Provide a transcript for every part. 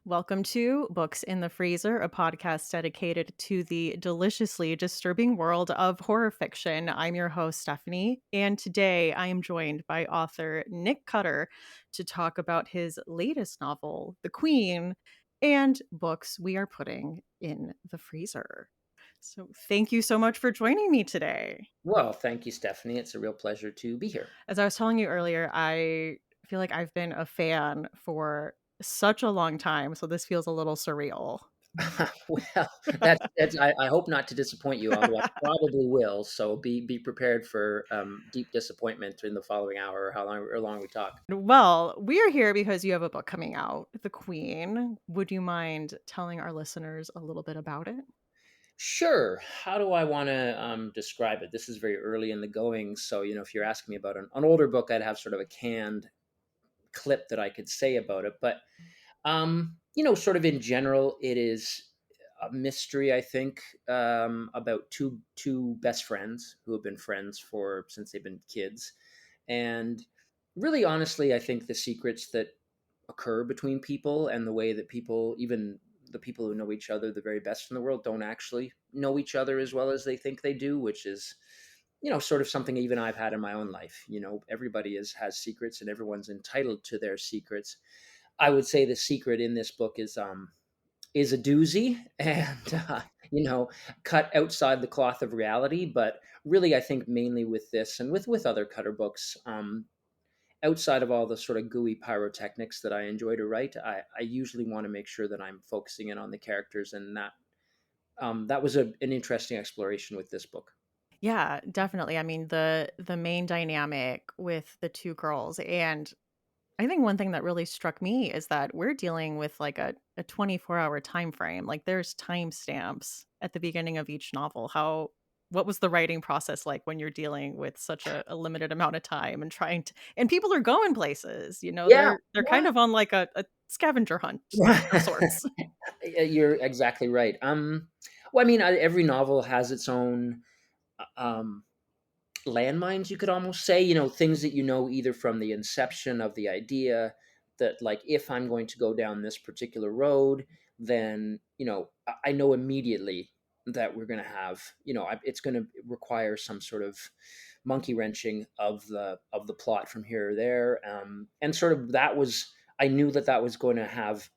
Welcome to Books in the Freezer, a podcast dedicated to the deliciously disturbing world of horror fiction. I'm your host, Stephanie, and today I am joined by author Nick Cutter to talk about his latest novel, The Queen, and books we are putting in the freezer. So, thank you so much for joining me today. Well, thank you, Stephanie. It's a real pleasure to be here. As I was telling you earlier, I feel like I've been a fan for such a long time, so this feels a little surreal. Well, that's I hope not to disappoint you, although I probably will. So be prepared for deep disappointment in the following hour, or how long we talk. Well, we're here because you have a book coming out, The Queen. Would you mind telling our listeners a little bit about it? Sure. How do I want to describe it? This is very early in the going, so if you're asking me about an older book, I'd have sort of a canned clip that I could say about it. But sort of in general, it is a mystery, I think, about two best friends who have been friends for since they've been kids, and really, honestly, I think the secrets that occur between people and the way that people, even the people who know each other the very best in the world, don't actually know each other as well as they think they do, which is sort of something even I've had in my own life. Everybody has secrets and everyone's entitled to their secrets. I would say the secret in this book is a doozy and cut outside the cloth of reality. But really, I think mainly with this and with other Cutter books, outside of all the sort of gooey pyrotechnics that I enjoy to write, I usually want to make sure that I'm focusing in on the characters, and that was an interesting exploration with this book. Yeah, definitely. I mean, the main dynamic with the two girls, and I think one thing that really struck me is that we're dealing with like a 24-hour time frame. Like there's timestamps at the beginning of each novel. What was the writing process like when you're dealing with such a limited amount of time and trying to, and people are going places, Yeah, they're kind of on like a scavenger hunt of yeah. sorts. You're exactly right. Well, I mean, every novel has its own um, landmines, you could almost say. Things that either from the inception of the idea that, like, if I'm going to go down this particular road, then I know immediately that we're going to have it's going to require some sort of monkey wrenching of the plot from here or there, and sort of that was I knew that was going to have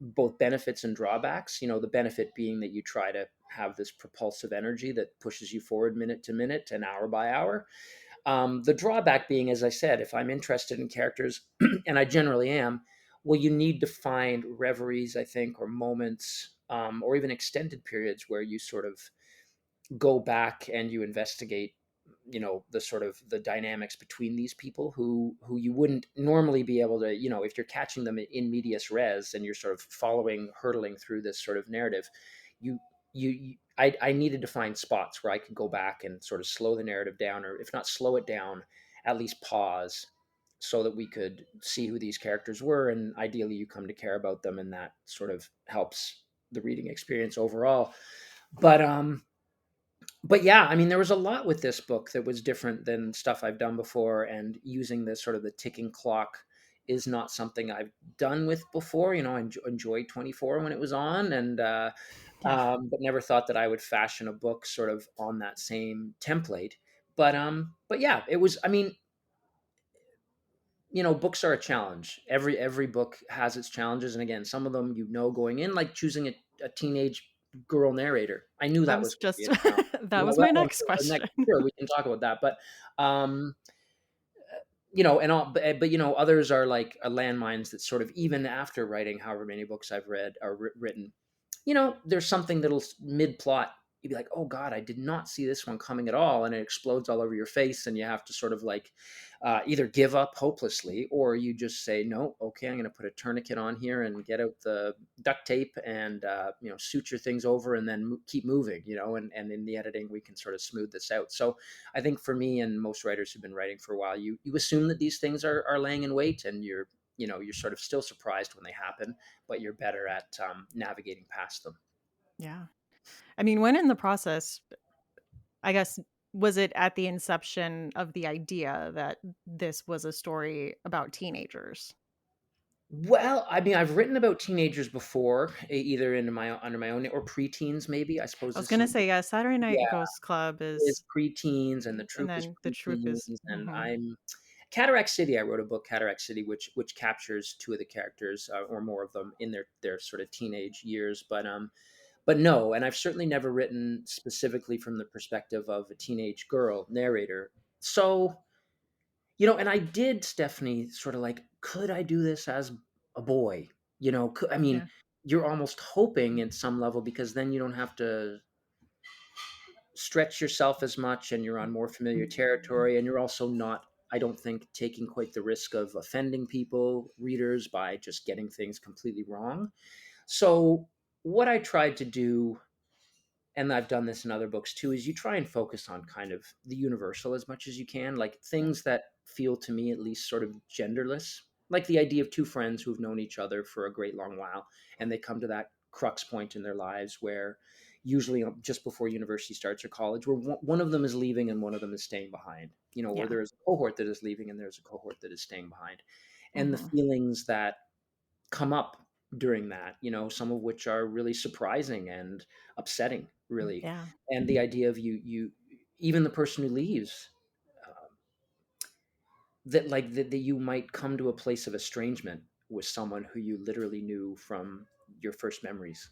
both benefits and drawbacks. The benefit being that you try to have this propulsive energy that pushes you forward minute to minute and hour by hour. The drawback being, as I said, if I'm interested in characters, and I generally am, well, you need to find reveries, I think, or moments, or even extended periods where you sort of go back and you investigate the sort of the dynamics between these people who you wouldn't normally be able to, if you're catching them in medias res and you're sort of hurtling through this sort of narrative. You you, you I, I needed to find spots where I could go back and sort of slow the narrative down, or if not slow it down, at least pause, so that we could see who these characters were, and ideally you come to care about them, and that sort of helps the reading experience overall. But yeah, I mean, there was a lot with this book that was different than stuff I've done before, and using this sort of the ticking clock is not something I've done with before. I enjoyed 24 when it was on, and Yeah. but never thought that I would fashion a book sort of on that same template. But yeah, it was. I mean, books are a challenge. Every book has its challenges, and again, some of them going in, like choosing a teenage girl narrator. I knew I that was was going to be just a challenge. that was Well, my well, next next, question. sure, we can talk about that. But um, and all, but others are like landmines that sort of, even after writing however many books I've read or written, there's something that'll mid plot. You'd be like, oh God, I did not see this one coming at all. And it explodes all over your face. And you have to sort of like either give up hopelessly, or you just say, no, okay, I'm going to put a tourniquet on here and get out the duct tape and, suture things over, and then keep moving, and in the editing, we can sort of smooth this out. So I think for me and most writers who've been writing for a while, you assume that these things are laying in wait, and you're sort of still surprised when they happen, but you're better at navigating past them. Yeah. I mean, when in the process, I guess, was it at the inception of the idea that this was a story about teenagers? Well, I mean, I've written about teenagers before, either into my under my own or preteens, maybe. I suppose I was this is gonna say, yeah, Saturday Night yeah, Ghost Club it's is preteens, and the and troop is then The Troop is preteens, and mhm, I'm Cataract City. I wrote a book, Cataract City, which captures two of the characters or more of them in their sort of teenage years. But no, and I've certainly never written specifically from the perspective of a teenage girl narrator. So, and I did, Stephanie, sort of like, could I do this as a boy? I mean, yeah, you're almost hoping in some level because then you don't have to stretch yourself as much and you're on more familiar territory and you're also not, I don't think, taking quite the risk of offending people, readers, by just getting things completely wrong. So, what I tried to do, and I've done this in other books too, is you try and focus on kind of the universal as much as you can, like yeah, things that feel to me at least sort of genderless, like the idea of two friends who've known each other for a great long while, and they come to that crux point in their lives where usually just before university starts or college, where one of them is leaving and one of them is staying behind, or yeah, there's a cohort that is leaving and there's a cohort that is staying behind, and the mhm, feelings that come up during that, some of which are really surprising and upsetting, really. yeah, And the idea of even the person who leaves, um, that you might come to a place of estrangement with someone who you literally knew from your first memories.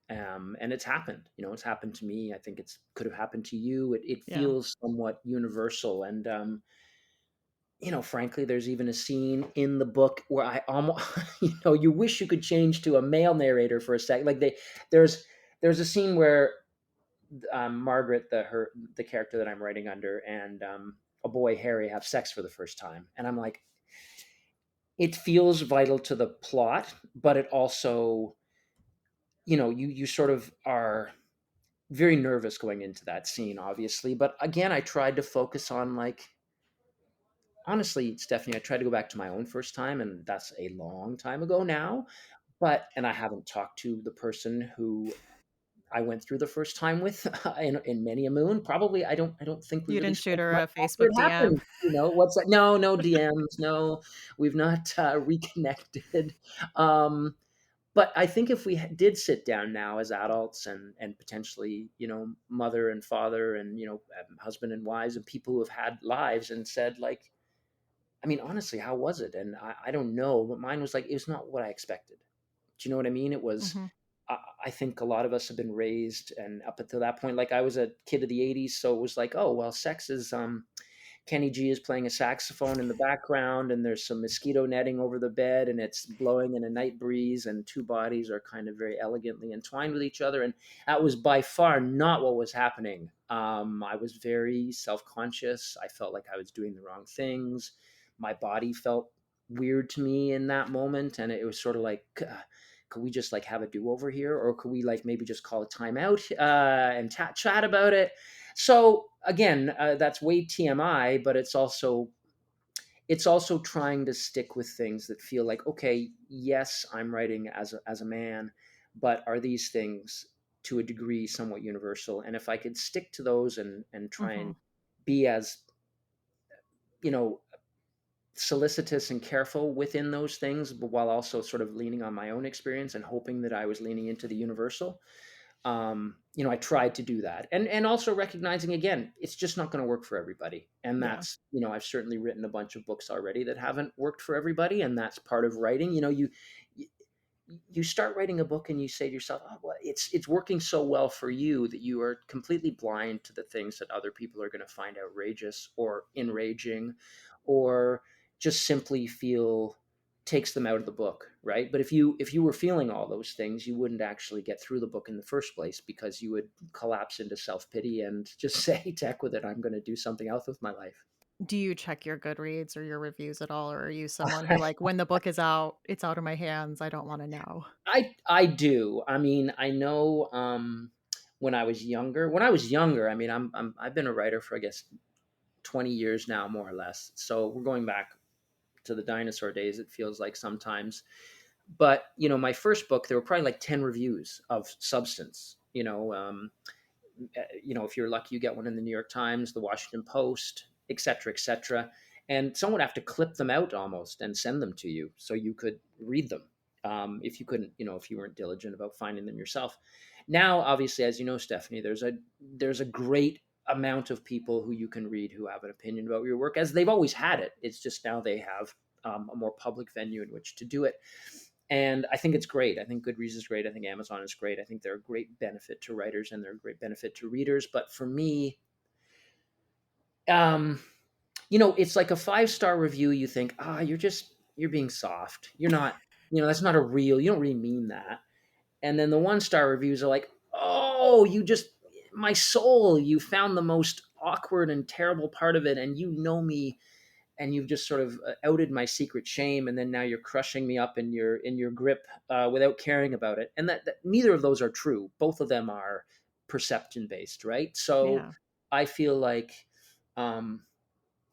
And it's happened to me. I think it's could have happened to you. It yeah. feels somewhat universal. And frankly, there's even a scene in the book where I almost, you wish you could change to a male narrator for a second. Like there's a scene where Margaret, the character that I'm writing under, and a boy Harry have sex for the first time, and I'm like, it feels vital to the plot, but it also, you sort of are very nervous going into that scene, obviously. But again, I tried to focus on, like, honestly, Stephanie, I tried to go back to my own first time, and that's a long time ago now. And I haven't talked to the person who I went through the first time with in many a moon. Probably, I don't think we You really didn't shoot spoke her much a after it Facebook DM. happened. What's that? No, no DMs. No, we've not reconnected. Um, but I think if we did sit down now as adults and potentially, mother and father and, husband and wives and people who have had lives and said, like, I mean, honestly, how was it? And I don't know, but mine was like, it was not what I expected. Do you know what I mean? It was, Mhm. I think a lot of us have been raised, and up until that point, like, I was a kid of the 80s. So it was like, oh, well, sex is, Kenny G is playing a saxophone in the background, and there's some mosquito netting over the bed, and it's blowing in a night breeze, and two bodies are kind of very elegantly entwined with each other. And that was by far not what was happening. I was very self conscious. I felt like I was doing the wrong things. My body felt weird to me in that moment, and it was sort of like, could we just like have a do over here, or could we like maybe just call a timeout and chat about it? So again, that's way TMI, but it's also trying to stick with things that feel like, okay, yes, I'm writing as a man, but are these things to a degree somewhat universal? And if I could stick to those and try and Mhm. be as, you know solicitous and careful within those things, but while also sort of leaning on my own experience and hoping that I was leaning into the universal, I tried to do that, and also recognizing, again, it's just not going to work for everybody, and Yeah. that's, I've certainly written a bunch of books already that haven't worked for everybody, and that's part of writing. You you start writing a book and you say to yourself, oh, well, it's working so well for you that you are completely blind to the things that other people are going to find outrageous or enraging, or just simply feel takes them out of the book, right? But if you were feeling all those things, you wouldn't actually get through the book in the first place, because you would collapse into self-pity and just say, to heck with it, I'm going to do something else with my life. Do you check your Goodreads or your reviews at all, or are you someone who, like, when the book is out, it's out of my hands, I don't wanna know? I do. I mean, I know, when I was younger, I mean, I've been a writer for, I guess, 20 years now, more or less. So we're going back to the dinosaur days, it feels like sometimes. But, my first book, there were probably like 10 reviews of substance. If you're lucky, you get one in the New York Times, the Washington Post, et cetera, et cetera. and someone would have to clip them out almost and send them to you so you could read them. If you couldn't, if you weren't diligent about finding them yourself. Now, obviously, as you know, Stephanie, there's a great amount of people who you can read who have an opinion about your work, as they've always had it. It's just now they have a more public venue in which to do it. And I think it's great. I think Goodreads is great. I think Amazon is great. I think they're a great benefit to writers and they're a great benefit to readers. But for me, um, it's like a 5-star review. You think, you're being soft. You're not, that's not you don't really mean that. And then the 1-star reviews are like, oh, my soul, you found the most awkward and terrible part of it. And you know me, and you've just sort of outed my secret shame. And then now you're crushing me up in your grip without caring about it. And that neither of those are true. Both of them are perception based. Right. So Yeah. I feel like, um,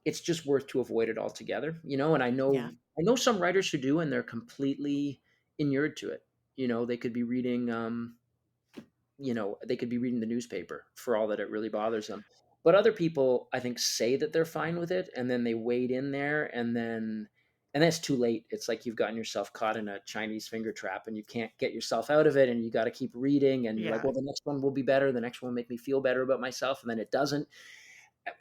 it's just worth to avoid it altogether, and Yeah. I know some writers who do, and they're completely inured to it. They could be reading, they could be reading the newspaper for all that it really bothers them. But other people, I think, say that they're fine with it, and then they wade in there, and then it's too late. It's like you've gotten yourself caught in a Chinese finger trap, and you can't get yourself out of it, and you got to keep reading, and you're like, Yeah. well, the next one will be better. The next one will make me feel better about myself, and then it doesn't.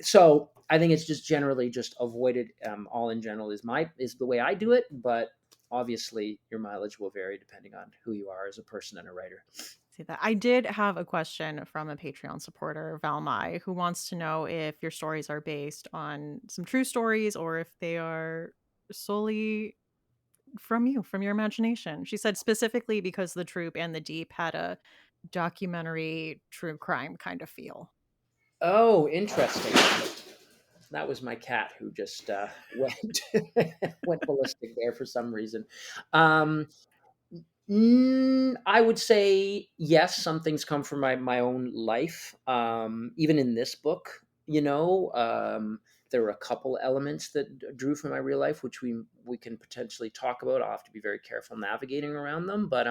So I think it's just generally just avoided. All in general is the way I do it, but obviously your mileage will vary depending on who you are as a person and a writer. See that. I did have a question from a Patreon supporter, Valmai, who wants to know if your stories are based on some true stories or if they are solely from your imagination. She said specifically because The Troop and The Deep had a documentary true crime kind of feel. Oh, interesting. That was my cat who just went went ballistic there for some reason. Um, I would say yes. Some things come from my own life. Even in this book, there were a couple elements that drew from my real life, which we can potentially talk about. I'll have to be very careful navigating around them, but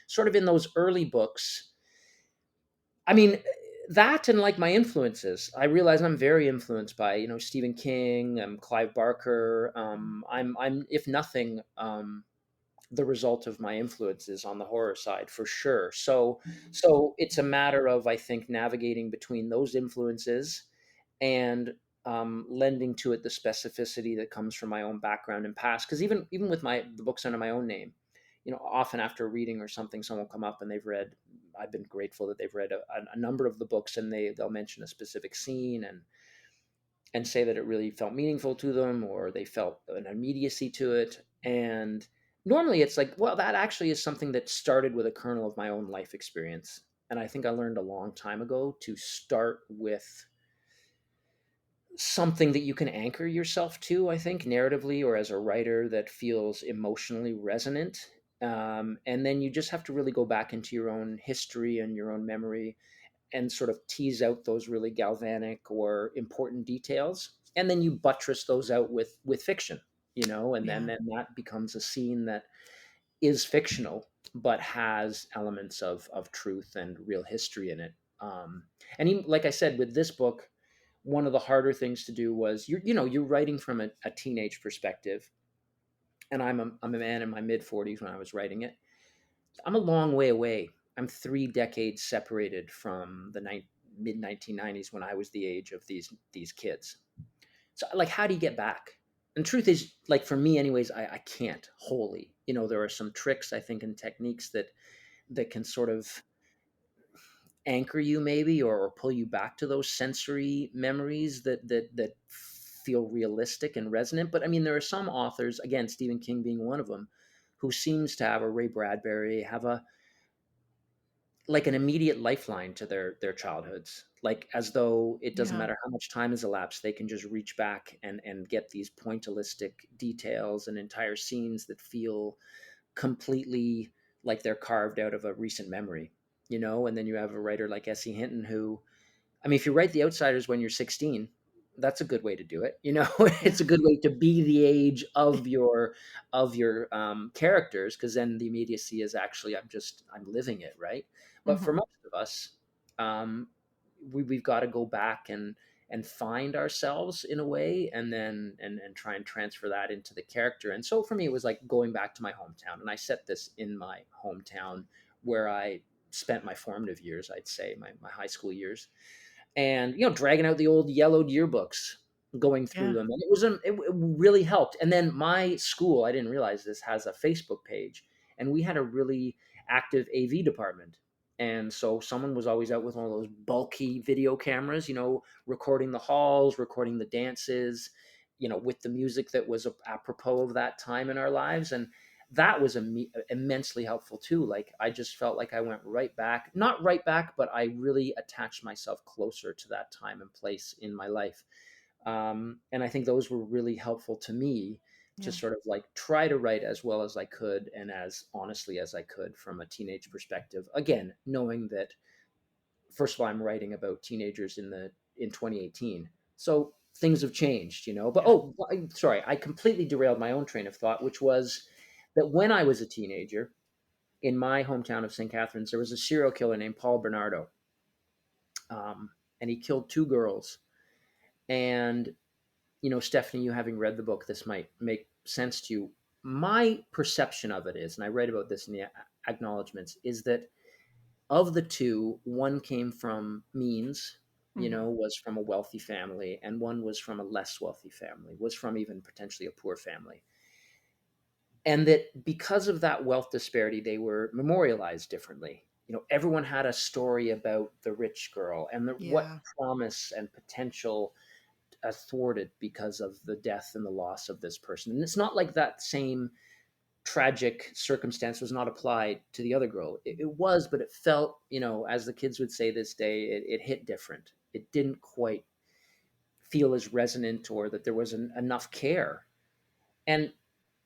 sort of in those early books, I mean, that and like my influences, I realize I'm very influenced by Stephen King, Clive Barker. I'm if nothing, the result of my influences on the horror side for sure. So it's a matter of, I think, navigating between those influences and lending to it the specificity that comes from my own background and past. Because even with the books under my own name, often after reading or something, someone will come up and they've read. I've been grateful that they've read a number of the books, and they'll mention a specific scene and say that it really felt meaningful to them, or they felt an immediacy to it. And normally it's like, well, that actually is something that started with a kernel of my own life experience. And I think I learned a long time ago to start with something that you can anchor yourself to, I think, narratively or as a writer, that feels emotionally resonant. And then you just have to really go back into your own history and your own memory and sort of tease out those really galvanic or important details. And then you buttress those out with fiction, and then, Yeah. then that becomes a scene that is fictional but has elements of truth and real history in it. And even, like I said, with this book, one of the harder things to do was you're writing from a teenage perspective, and I'm a man in my mid 40s when I was writing it. I'm a long way away. I'm 3 decades separated from the mid 1990s when I was the age of these kids. So, like, how do you get back? And truth is, like, for me anyways, I can't wholly. There are some tricks, I think, and techniques that can sort of anchor you maybe, or pull you back to those sensory memories that feel realistic and resonant. But I mean, there are some authors, again, Stephen King being one of them, who seems to have, a Ray Bradbury, have a like an immediate lifeline to their childhoods, like as though it doesn't Yeah. matter how much time has elapsed, they can just reach back and get these pointillistic details and entire scenes that feel completely like they're carved out of a recent memory. And then you have a writer like S.E. Hinton, who, I mean, if you write The Outsiders when you're 16, that's a good way to do it. Yeah. It's a good way to be the age of your characters, because then the immediacy is actually, I'm living it, right? But for Mhm. most of us, um, we've got to go back and find ourselves in a way, and then and try and transfer that into the character. And so for me, it was like going back to my hometown, and I set this in my hometown where I spent my formative years, I'd say my high school years, and dragging out the old yellowed yearbooks, going through Yeah. them, and it really helped. And then my school, I didn't realize this, has a Facebook page, and we had a really active AV department. And so someone was always out with one of those bulky video cameras, recording the halls, recording the dances, with the music that was apropos of that time in our lives. And that was immensely helpful too. Like, I just felt like I went right back, not right back, but I really attached myself closer to that time and place in my life. And I think those were really helpful to me to Yeah. sort of like try to write as well as I could and as honestly as I could from a teenage perspective. Again, knowing that, first of all, I'm writing about teenagers in 2018, so things have changed, But Yeah. sorry, I completely derailed my own train of thought, which was that when I was a teenager in my hometown of St. Catharines, there was a serial killer named Paul Bernardo, and he killed two girls. And Stephanie, you having read the book, this might make sense to you. My perception of it is, and I write about this in the acknowledgments, is that of the two, one came from means, Hmm. was from a wealthy family, and one was from a less wealthy family, was from even potentially a poor family. And that because of that wealth disparity, they were memorialized differently. Everyone had a story about the rich girl and what Yeah. promise and potential thwarted because of the death and the loss of this person. And it's not like that same tragic circumstance was not applied to the other girl. It was, but it felt, as the kids would say this day, it hit different. It didn't quite feel as resonant, or that there was enough care. And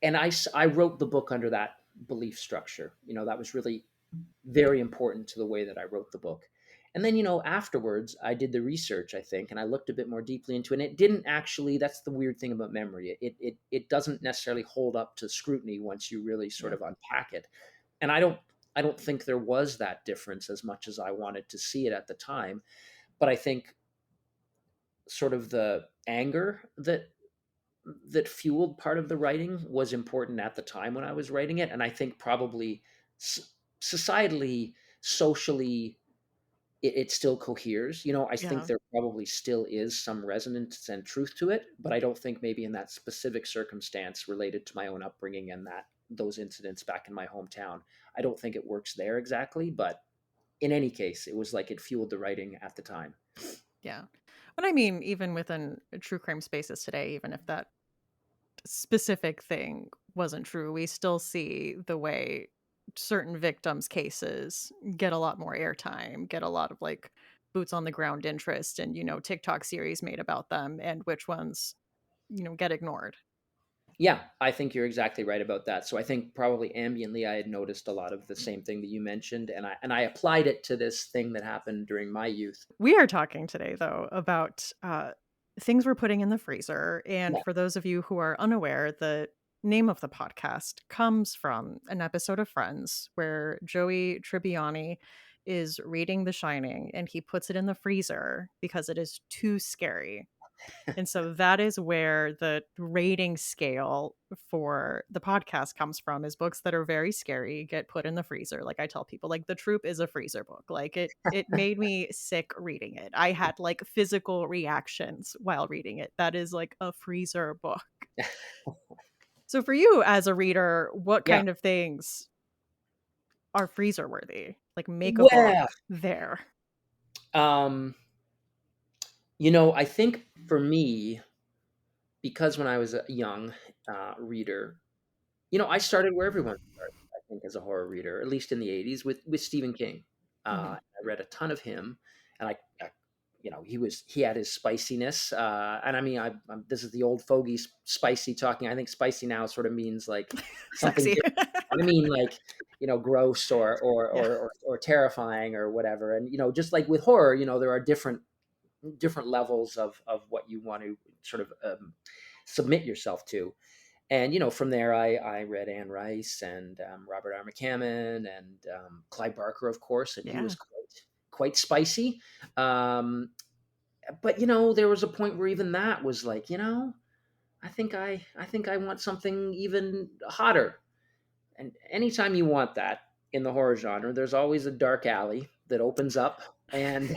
I wrote the book under that belief structure. That was really very important to the way that I wrote the book. And then, afterwards, I did the research, I think, and I looked a bit more deeply into it. And it didn't actually, that's the weird thing about memory. It doesn't necessarily hold up to scrutiny once you really sort Yeah. of unpack it. And I don't think there was that difference as much as I wanted to see it at the time. But I think sort of the anger that fueled part of the writing was important at the time when I was writing it. And I think probably societally, socially, it still coheres. I think Yeah. there probably still is some resonance and truth to it, but I don't think maybe in that specific circumstance related to my own upbringing and those incidents back in my hometown, I don't think it works there exactly. But in any case, it was like it fueled the writing at the time. Yeah. But I mean, even within true crime spaces today, even if that specific thing wasn't true, we still see the way certain victims' cases get a lot more airtime, get a lot of like boots on the ground interest, and TikTok series made about them, and which ones get ignored. Yeah, I think you're exactly right about that. So I think probably ambiently I had noticed a lot of the same thing that you mentioned, and I applied it to this thing that happened during my youth. We are talking today, though, about things we're putting in the freezer. And Yeah. for those of you who are unaware, the name of the podcast comes from an episode of Friends where Joey Tribbiani is reading The Shining and he puts it in the freezer because it is too scary. And so that is where the rating scale for the podcast comes from, is books that are very scary get put in the freezer. Like I tell people, like The Troop is a freezer book. Like it made me sick reading it. I had like physical reactions while reading it. That is like a freezer book. So for you as a reader, what Yeah. kind of things are freezer worthy? Like make a book Well, there. um, I think for me, because when I was a young reader, I started where everyone started, I think, as a horror reader, at least in the 80s, with Stephen King. Mhm. I read a ton of him, and he had his spiciness. And I mean, this is the old fogey spicy talking. I think spicy now sort of means like something Sexy. different. I mean, like, gross Yeah. or terrifying or whatever. And, just like with horror, there are different levels of what you want to sort of submit yourself to. And from there, I read Anne Rice and Robert R. McCammon and Clive Barker, of course, and he was Yeah. quite spicy. Um, but there was a point where even that was like, I think I want something even hotter. And anytime you want that in the horror genre, there's always a dark alley that opens up, and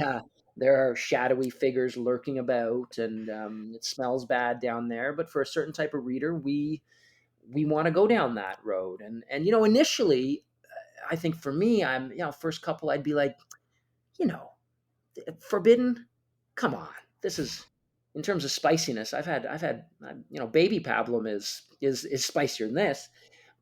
there are shadowy figures lurking about, and it smells bad down there. But for a certain type of reader, we want to go down that road. And initially, I think for me, first couple, I'd be like, you know, Forbidden. Come on, this is in terms of spiciness. Baby pablum is spicier than this.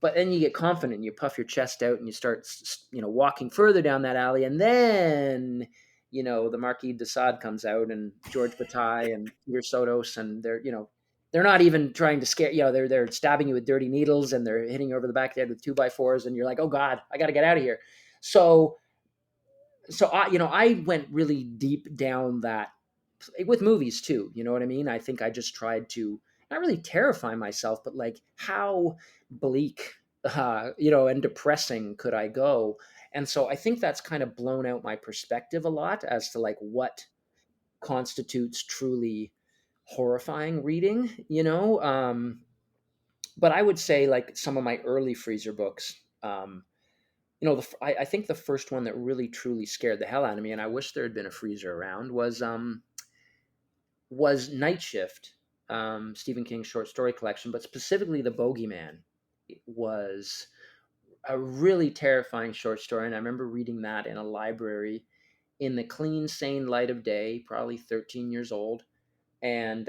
But then you get confident, you puff your chest out, and you start, walking further down that alley, and then, the Marquis de Sade comes out, and George Bataille and Peter Sotos, and they're not even trying to scare, they're stabbing you with dirty needles, and they're hitting you over the back of the head with 2x4s, and you're like, oh God, I got to get out of here. So, I went really deep down that with movies too. You know what I mean? I think I just tried to not really terrify myself, but like how bleak, and depressing could I go? And so I think that's kind of blown out my perspective a lot as to like what constitutes truly horrifying reading. But I would say like some of my early freezer books. I think the first one that really truly scared the hell out of me, and I wish there had been a freezer around, was Night Shift, Stephen King's short story collection, but specifically The Bogeyman. It was a really terrifying short story, and I remember reading that in a library in the clean, sane light of day, probably 13 years old, and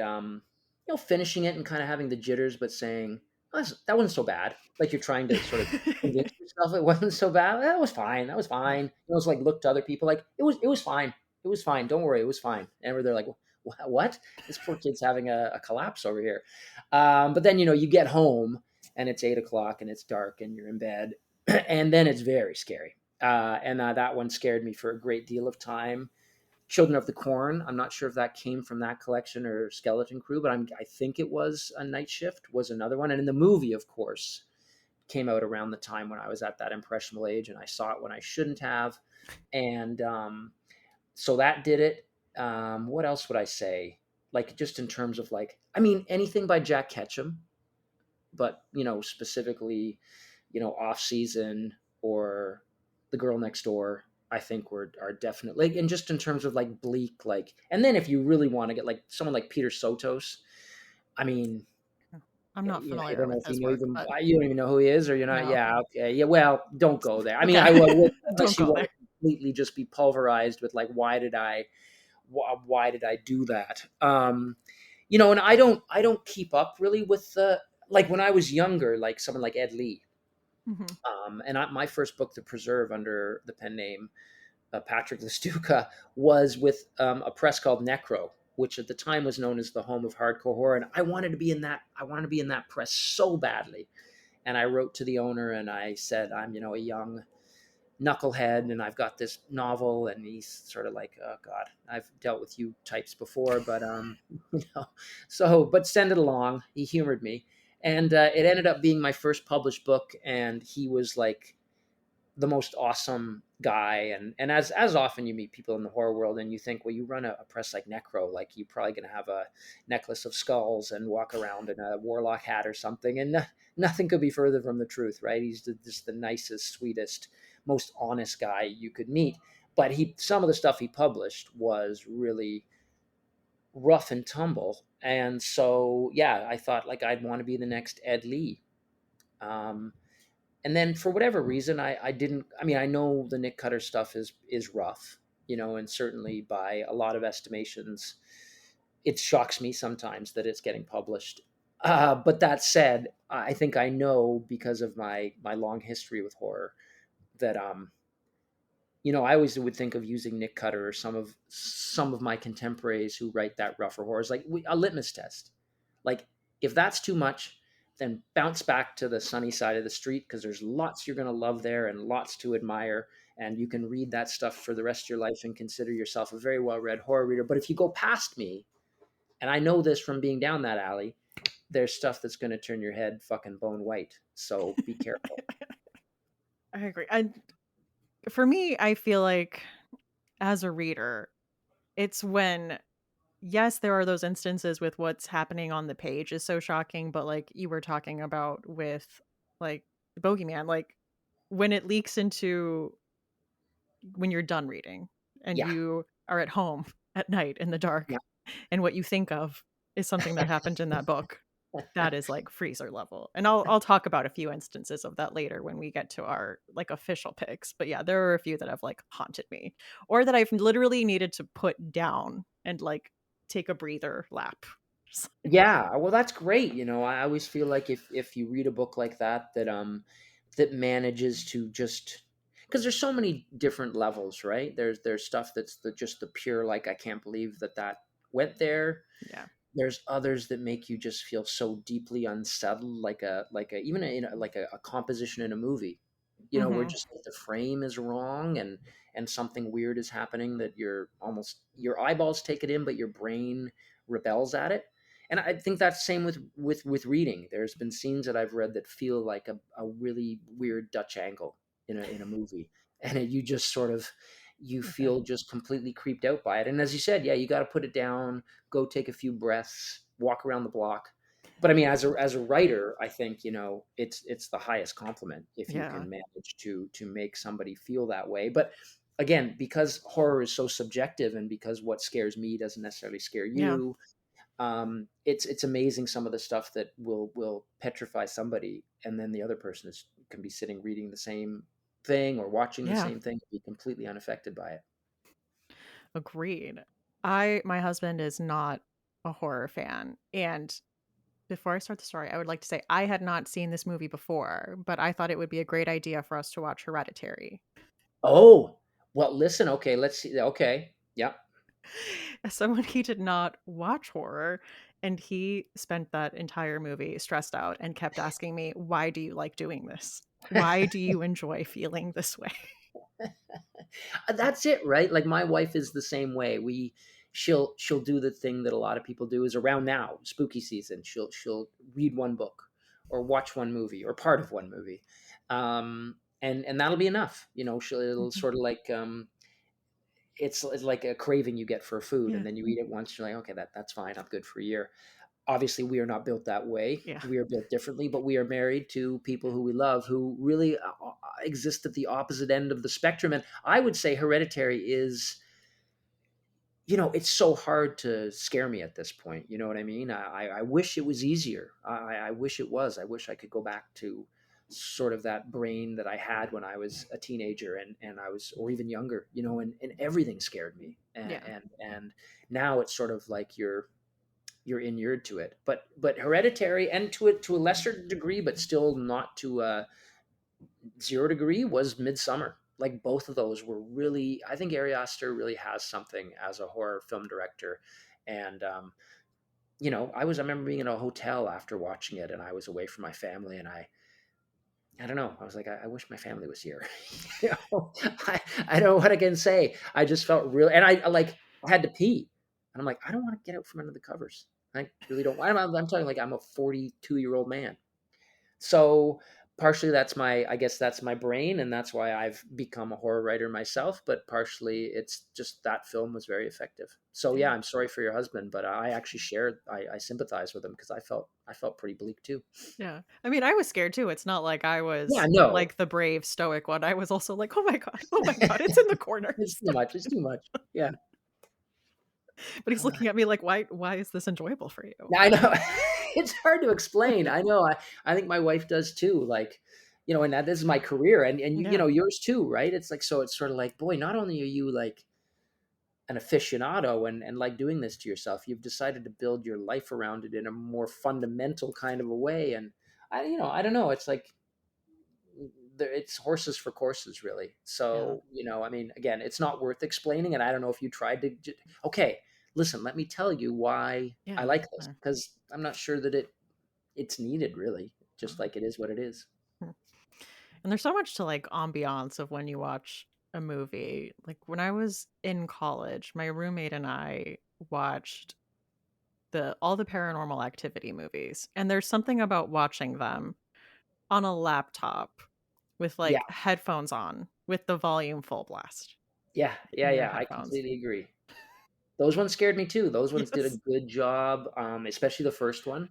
finishing it and kind of having the jitters, but saying, oh, that wasn't so bad. Like you're trying to sort of convince yourself it wasn't so bad. That was fine. That was fine. It's like look to other people like it was fine. It was fine. Don't worry, it was fine. And they're like, what? This poor kid's having a collapse over here. But then you get home and it's 8 o'clock and it's dark and you're in bed, and then it's very scary. And that one scared me for a great deal of time. Children of the Corn. I'm not sure if that came from that collection or Skeleton Crew, but I think it was a Night Shift was another one. And in the movie, of course, came out around the time when I was at that impressionable age, and I saw it when I shouldn't have. And so that did it. What else would I say? Like just in terms of like, I mean, anything by Jack Ketchum, but specifically, Off Season or The Girl Next Door, I think are definitely like, and just in terms of like bleak, like, and then if you really want to get like someone like Peter Sotos, I mean, I'm not I familiar don't know with if his work, but you don't even know who he is, or you're not. no. Yeah, okay, yeah. Well, don't go there. I mean, Okay. I would Don't unless you go want there. to completely just be pulverized with like, why did I do that? And I don't keep up really with the like when I was younger, like someone like Ed Lee. Mhm. My first book to preserve under the pen name Patrick Lestuca was with a press called Necro, which at the time was known as the home of hardcore horror. And I wanted to be in that. I wanted to be in that press so badly. And I wrote to the owner and I said, I'm a young knucklehead and I've got this novel. And he's sort of like, oh God, I've dealt with you types before, but you know, but send it along. He humored me, and it ended up being my first published book. And he was like the most awesome guy. And as often you meet people in the horror world and you think, well, you run a press like Necro, like you're probably going to have a necklace of skulls and walk around in a warlock hat or something. And nothing could be further from the truth, right? He's just the nicest, sweetest, most honest guy you could meet. But some of the stuff he published was really rough and tumble. And so, yeah, I thought like I'd want to be the next Ed Lee. Um, and then for whatever reason, I didn't. I mean, I know the Nick Cutter stuff is rough, and certainly by a lot of estimations, it shocks me sometimes that it's getting published. But that said, I think I know because of my long history with horror that I always would think of using Nick Cutter or some of my contemporaries who write that rougher horrors like a litmus test. Like if that's too much, then bounce back to the sunny side of the street because there's lots you're going to love there and lots to admire, and you can read that stuff for the rest of your life and consider yourself a very well-read horror reader. But if you go past me, and I know this from being down that alley, there's stuff that's going to turn your head fucking bone white. So be careful. I agree. And for me, I feel like as a reader, it's when yes, there are those instances with what's happening on the page is so shocking, but like you were talking about with like the bogeyman, like when it leaks into when you're done reading and Yeah, you are at home at night in the dark yeah. and what you think of is something that happened in that book. That is like freezer level. And I'll talk about a few instances of that later when we get to our like official picks. But yeah, there are a few that have like haunted me or that I've literally needed to put down and like take a breather lap. Just Yeah, well, that's great. I always feel like if you read a book like that, that manages to just, because there's so many different levels, right? There's stuff that's just the pure, like, I can't believe that went there. yeah. There's others that make you just feel so deeply unsettled, like a even like a composition in a movie, where Mhm. just like the frame is wrong, and something weird is happening that your eyeballs take it in, but your brain rebels at it. And I think that's same with reading. There's been scenes that I've read that feel like a really weird Dutch angle in a movie, and you just sort of, you Okay. feel just completely creeped out by it. And as you said, yeah, you got to put it down, go take a few breaths, walk around the block. But I mean, as a writer, I think, it's the highest compliment if you Yeah. can manage to make somebody feel that way. But again, because horror is so subjective, and because what scares me doesn't necessarily scare Yeah. you, it's amazing some of the stuff that will petrify somebody, and then the other person can be sitting reading the same thing or watching the Yeah. same thing, be completely unaffected by it. Agreed. My husband is not a horror fan, and before I start the story, I would like to say I had not seen this movie before, but I thought it would be a great idea for us to watch Hereditary. Oh, well, listen, okay, let's see. Okay, yeah. As someone he did not watch horror, and he spent that entire movie stressed out and kept asking me, "Why do you like doing this? Why do you enjoy feeling this way?" That's it, right? Like, my wife is the same way. She'll do the thing that a lot of people do, is around now, spooky season. She'll read one book or watch one movie or part of one movie. And that'll be enough. It'll Mhm. sort of like, it's like a craving you get for food, Yeah. and then you eat it once, you're like, okay, that's fine. I'm good for a year. Obviously, we are not built that way. Yeah. We are built differently, but we are married to people who we love, who really exist at the opposite end of the spectrum. And I would say Hereditary is, it's so hard to scare me at this point. You know what I mean? I wish it was easier. I wish it was. I wish I could go back to sort of that brain that I had when I was a teenager, and I was, or even younger, and everything scared me. And, Yeah. and, and now it's sort of like you're inured to it. But Hereditary, and to a lesser degree, but still not to a zero degree, was Midsummer. Like, both of those were really, I think Ari Aster really has something as a horror film director. And I remember being in a hotel after watching it, and I was away from my family, and I don't know. I was like, I wish my family was here. you know, I don't know what I can say. I just felt real, and I had to pee, and I'm like, I don't want to get out from under the covers. I really don't. I'm talking like I'm a 42-year-old man. So partially I guess that's my brain, and that's why I've become a horror writer myself. But partially it's just that film was very effective. So yeah, Yeah. I'm sorry for your husband, but I actually I sympathize with him, because I felt pretty bleak too. Yeah. I mean, I was scared too. It's not like I Yeah, was no, like the brave stoic one. I was also like, "Oh my god. Oh my god, it's in the it's corners." too much. It's too much. Yeah. But he's looking at me like, why is this enjoyable for you?" I know. It's hard to explain. I know. I think my wife does too. Like, and that this is my career, and Yeah. yours too, right? It's like, so it's sort of like, boy, not only are you like an aficionado, and like doing this to yourself, you've decided to build your life around it in a more fundamental kind of a way. And I don't know. It's like, it's horses for courses, really. Yeah. So, I mean, again, it's not worth explaining. And I don't know if you tried to. Okay, listen, let me tell you why I Yeah. like this, because I'm not sure that it's needed, really. Just like it is what it is. Mhm. And there's so much to like ambiance of when you watch a movie. Like when I was in college, my roommate and I watched the all the paranormal activity movies. And there's something about watching them on a laptop with Yeah, like headphones on with the volume full blast yeah, yeah, in your yeah. I headphones. completely agree. Those ones scared me too. Those ones did a Yes. good job, especially the first one.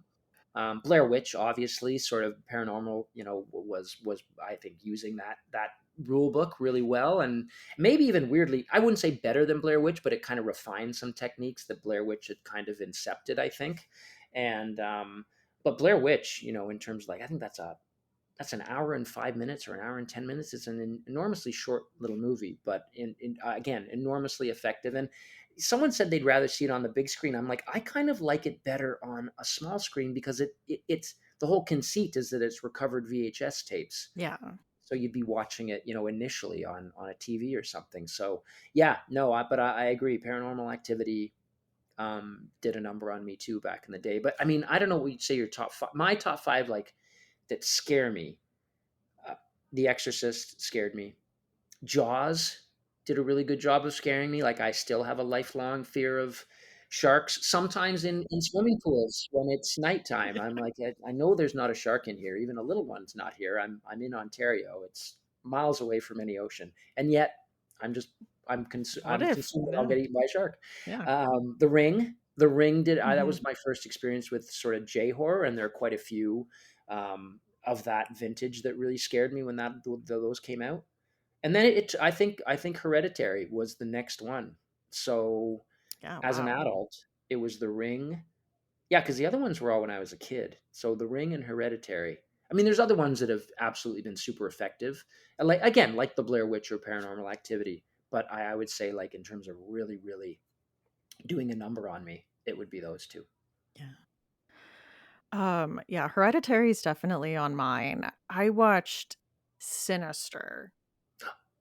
Blair Witch, obviously, sort of paranormal, was I think using that rule book really well, and maybe even weirdly, I wouldn't say better than Blair Witch, but it kind of refined some techniques that Blair Witch had kind of incepted, I think. And but Blair Witch, in terms of like, I think that's an hour and 5 minutes or an hour and 10 minutes. It's an enormously short little movie, but again, enormously effective. And someone said they'd rather see it on the big screen. I'm like, I kind of like it better on a small screen because it's the whole conceit is that it's recovered VHS tapes. Yeah. So you'd be watching it, initially on a TV or something. So yeah, no, but I agree. Paranormal Activity did a number on me too back in the day. But I mean, I don't know what you'd say your top five. My top five, like, that scare me. Uh, the Exorcist scared me. Jaws did a really good job of scaring me. Like, I still have a lifelong fear of sharks. Sometimes in swimming pools when it's nighttime, I'm like, I know there's not a shark in here. Even a little one's not here. I'm in Ontario. It's miles away from any ocean, and yet I'm just What I'm if? consumed. I'll Yeah. get eaten by a shark. Yeah. The Ring. The Ring that Hmm. was my first experience with sort of J horror, and there are quite a few of that vintage that really scared me when those came out. And then I think Hereditary was the next one. So Yeah. as an Wow. adult, it was The Ring. Yeah, because the other ones were all when I was a kid. So The Ring and Hereditary. I mean, there's other ones that have absolutely been super effective. And like, again, like the Blair Witch or Paranormal Activity. But I would say, like, in terms of really, really doing a number on me, it would be those two. Yeah. Yeah, Hereditary is definitely on mine. I watched Sinister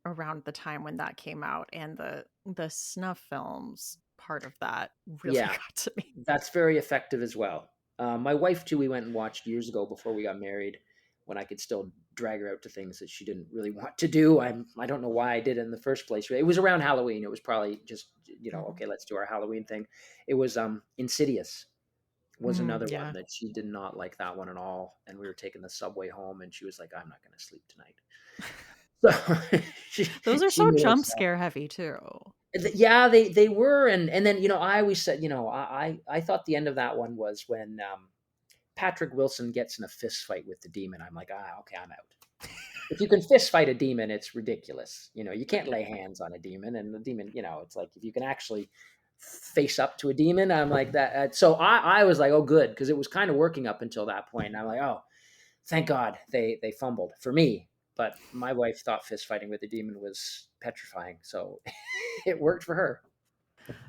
around the time when that came out, and the snuff films part of that really Yeah, got to me. that's very effective as well. My wife too, we went and watched years ago before we got married, when I could still drag her out to things that she didn't really want to do. I don't know why I did it in the first place. It was around Halloween. It was probably just, Mhm. okay, let's do our Halloween thing. It was Insidious was another one Yeah. that she did not like, that one at all. And we were taking the subway home, and she was like, "I'm not going to sleep tonight." So Those are she so made jump us. scare heavy too. Yeah, they were, and then I always said, I thought the end of that one was when Patrick Wilson gets in a fist fight with the demon. I'm like, okay, I'm out. If you can fist fight a demon, it's ridiculous. You can't lay hands on a demon, and the demon, it's like if you can actually face up to a demon. I'm like that. So I was like, oh, good, because it was kind of working up until that point. And I'm like, oh, thank God they fumbled for me. But my wife thought fist fighting with a demon was petrifying, so it worked for her.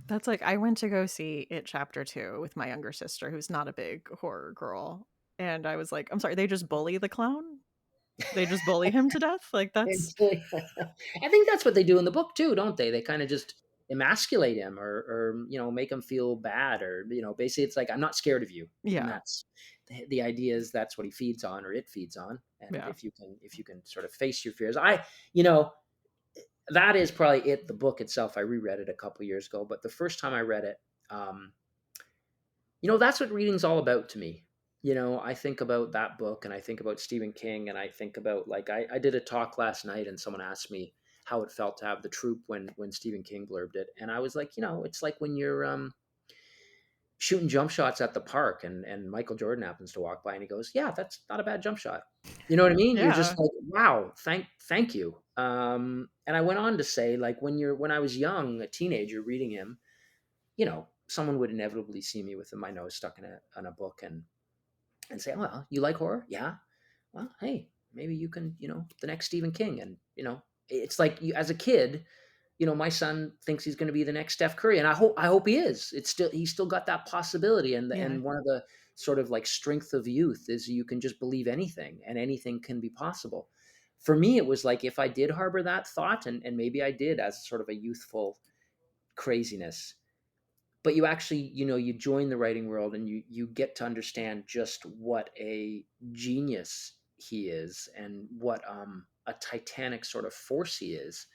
That's like I went to go see It Chapter 2 with my younger sister who's not a big horror girl, and I was like, "I'm sorry, they just bully the clown? They just bully him to death?" Like, that's I think that's what they do in the book too, don't they? They kind of just emasculate him, or make him feel bad, or basically it's like, I'm not scared of you, and yeah. that's the idea is that's what he feeds on, or it feeds on. And Yeah. if you can sort of face your fears, you know that is probably it. The book itself, I reread it a couple years ago, but the first time I read it, um, that's what reading's all about to me. I think about that book, and I think about Stephen King, and I think about, like, I did a talk last night, and someone asked me how it felt to have the troop when Stephen King blurbed it. And I was like, it's like when you're shooting jump shots at the park, and Michael Jordan happens to walk by, and he goes, "Yeah, that's not a bad jump shot." You know what I mean? You're just Yeah. like, "Wow, thank you." And I went on to say, like, when I was young, a teenager reading him, someone would inevitably see me with my nose stuck in a book, and say, "Well, you like horror? Yeah. Well, hey, maybe you can, the next Stephen King." And it's like, as a kid, my son thinks he's going to be the next Steph Curry, and I hope he is. He's still got that possibility, Yeah. and one of the sort of like strength of youth is you can just believe anything, and anything can be possible. For me, it was like, if I did harbor that thought, and maybe I did, as sort of a youthful craziness, but you actually, you join the writing world, and you get to understand just what a genius he is, and what a titanic sort of force he is.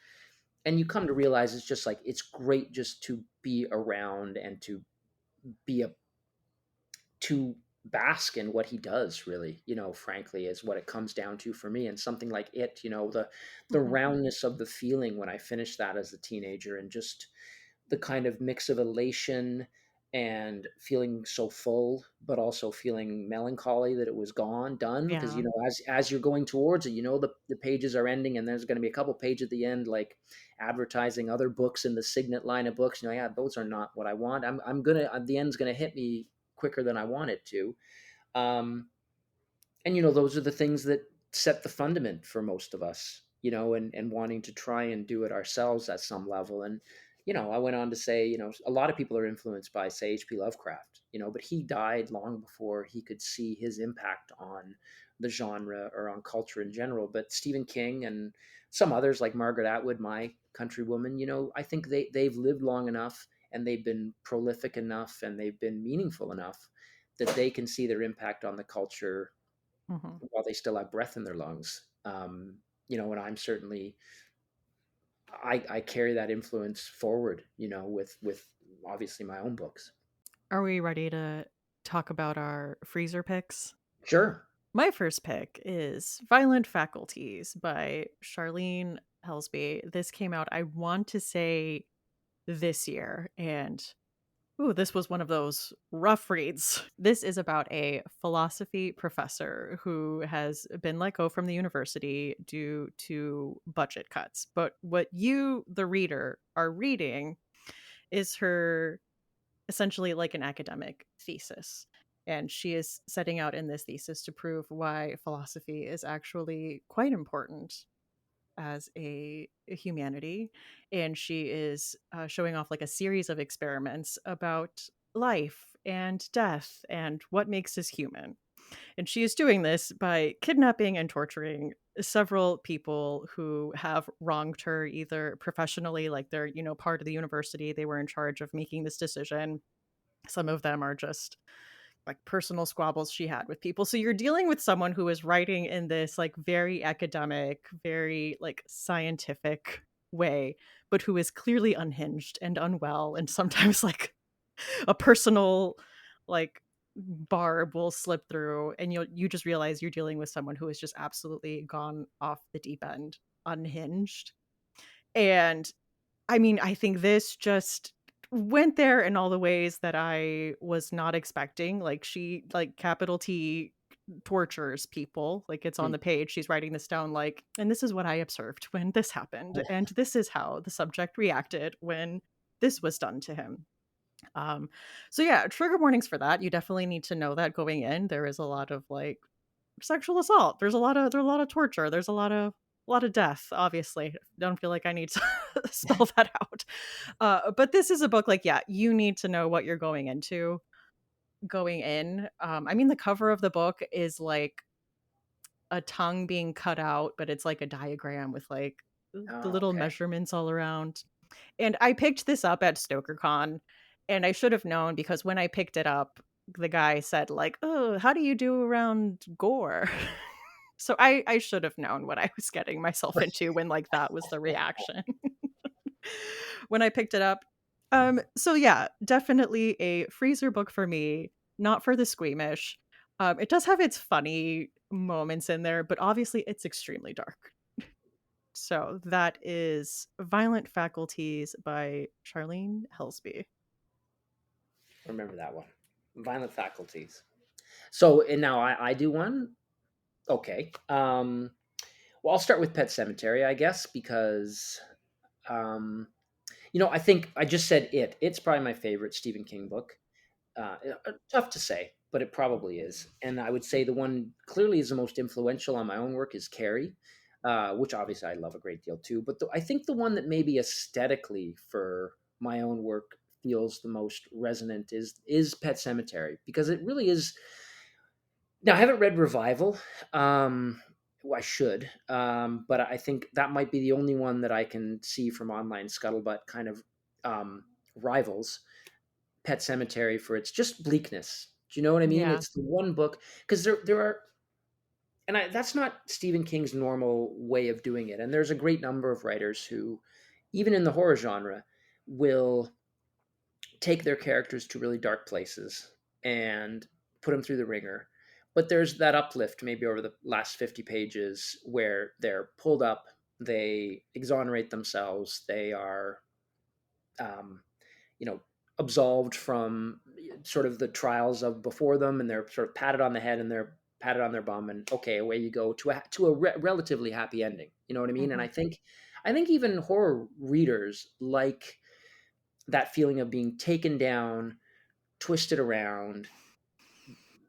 And you come to realize it's just like, it's great just to be around, and to be a to bask in what he does, really, frankly, is what it comes down to for me. And something like it, the Mhm. roundness of the feeling when I finished that as a teenager, and just the kind of mix of elation and feeling so full, but also feeling melancholy that it was gone, done. Because Yeah. as you're going towards it, the pages are ending, and there's going to be a couple pages at the end, like advertising other books in the Signet line of books. Yeah, those are not what I want. I'm gonna the end's gonna hit me quicker than I want it to. Um, and those are the things that set the fundament for most of us, and wanting to try and do it ourselves at some level. And I went on to say, a lot of people are influenced by, say, HP Lovecraft, but he died long before he could see his impact on the genre or on culture in general. But Stephen King and some others like Margaret Atwood, my countrywoman, I think they've lived long enough, and they've been prolific enough, and they've been meaningful enough that they can see their impact on the culture Mhm. while they still have breath in their lungs. And I'm certainly, I carry that influence forward, with obviously my own books. Are we ready to talk about our freezer picks? Sure. My first pick is Violent Faculties by Charlene Helsby. This came out, I want to say, this year, and ooh, this was one of those rough reads. This is about a philosophy professor who has been let go from the university due to budget cuts. But what you, the reader, are reading is her essentially like an academic thesis. And she is setting out in this thesis to prove why philosophy is actually quite important as a humanity. And she is showing off like a series of experiments about life and death and what makes us human. And she is doing this by kidnapping and torturing several people who have wronged her either professionally, like they're, part of the university, they were in charge of making this decision. Some of them are just like personal squabbles she had with people. So you're dealing with someone who is writing in this like very academic, very like scientific way, but who is clearly unhinged and unwell, and sometimes like a personal like barb will slip through, and you just realize you're dealing with someone who has just absolutely gone off the deep end, unhinged. And I mean, I think this just went there in all the ways that I was not expecting. Like she like capital T tortures people. Like it's on Hmm. the page. She's writing this down like, and this is what I observed when this happened. And this is how the subject reacted when this was done to him. Um, so yeah, trigger warnings for that. You definitely need to know that going in. There is a lot of like sexual assault. There's a lot of torture. There's a lot of death, obviously. Don't feel like I need to spell that out. But this is a book like, yeah, you need to know what you're going into going in. I mean, the cover of the book is like a tongue being cut out, but it's like a diagram with like the Oh, little okay. measurements all around. And I picked this up at StokerCon, and I should have known because when I picked it up, the guy said like, "Oh, how do you do around gore?" So I should have known what I was getting myself into when like that was the reaction when I picked it up. So yeah, definitely a freezer book for me, not for the squeamish. It does have its funny moments in there, but obviously it's extremely dark. So that is Violent Faculties by Charlene Helsby. Remember that one. Violent Faculties. So, and now I do one. Okay. Well, I'll start with Pet Cemetery, I guess, because um, I think I just said it. It's probably my favorite Stephen King book. Tough to say, but it probably is. And I would say the one clearly is the most influential on my own work is Carrie, which obviously I love a great deal too. But I think the one that maybe aesthetically for my own work feels the most resonant is Pet Cemetery, because it really is. Now I haven't read Revival. Well, I should, but I think that might be the only one that I can see from online scuttlebutt kind of rivals Pet Cemetery for its just bleakness. Do you know what I mean? Yeah. It's the one book, because there are, and that's not Stephen King's normal way of doing it. And there's a great number of writers who, even in the horror genre, will take their characters to really dark places and put them through the ringer. But there's that uplift maybe over the last 50 pages where they're pulled up, they exonerate themselves, they are um, absolved from sort of the trials of before them, and they're sort of patted on the head and they're patted on their bum, and okay, away you go to a relatively happy ending. You know what I mean? And Mhm. I think even horror readers like that feeling of being taken down, twisted around,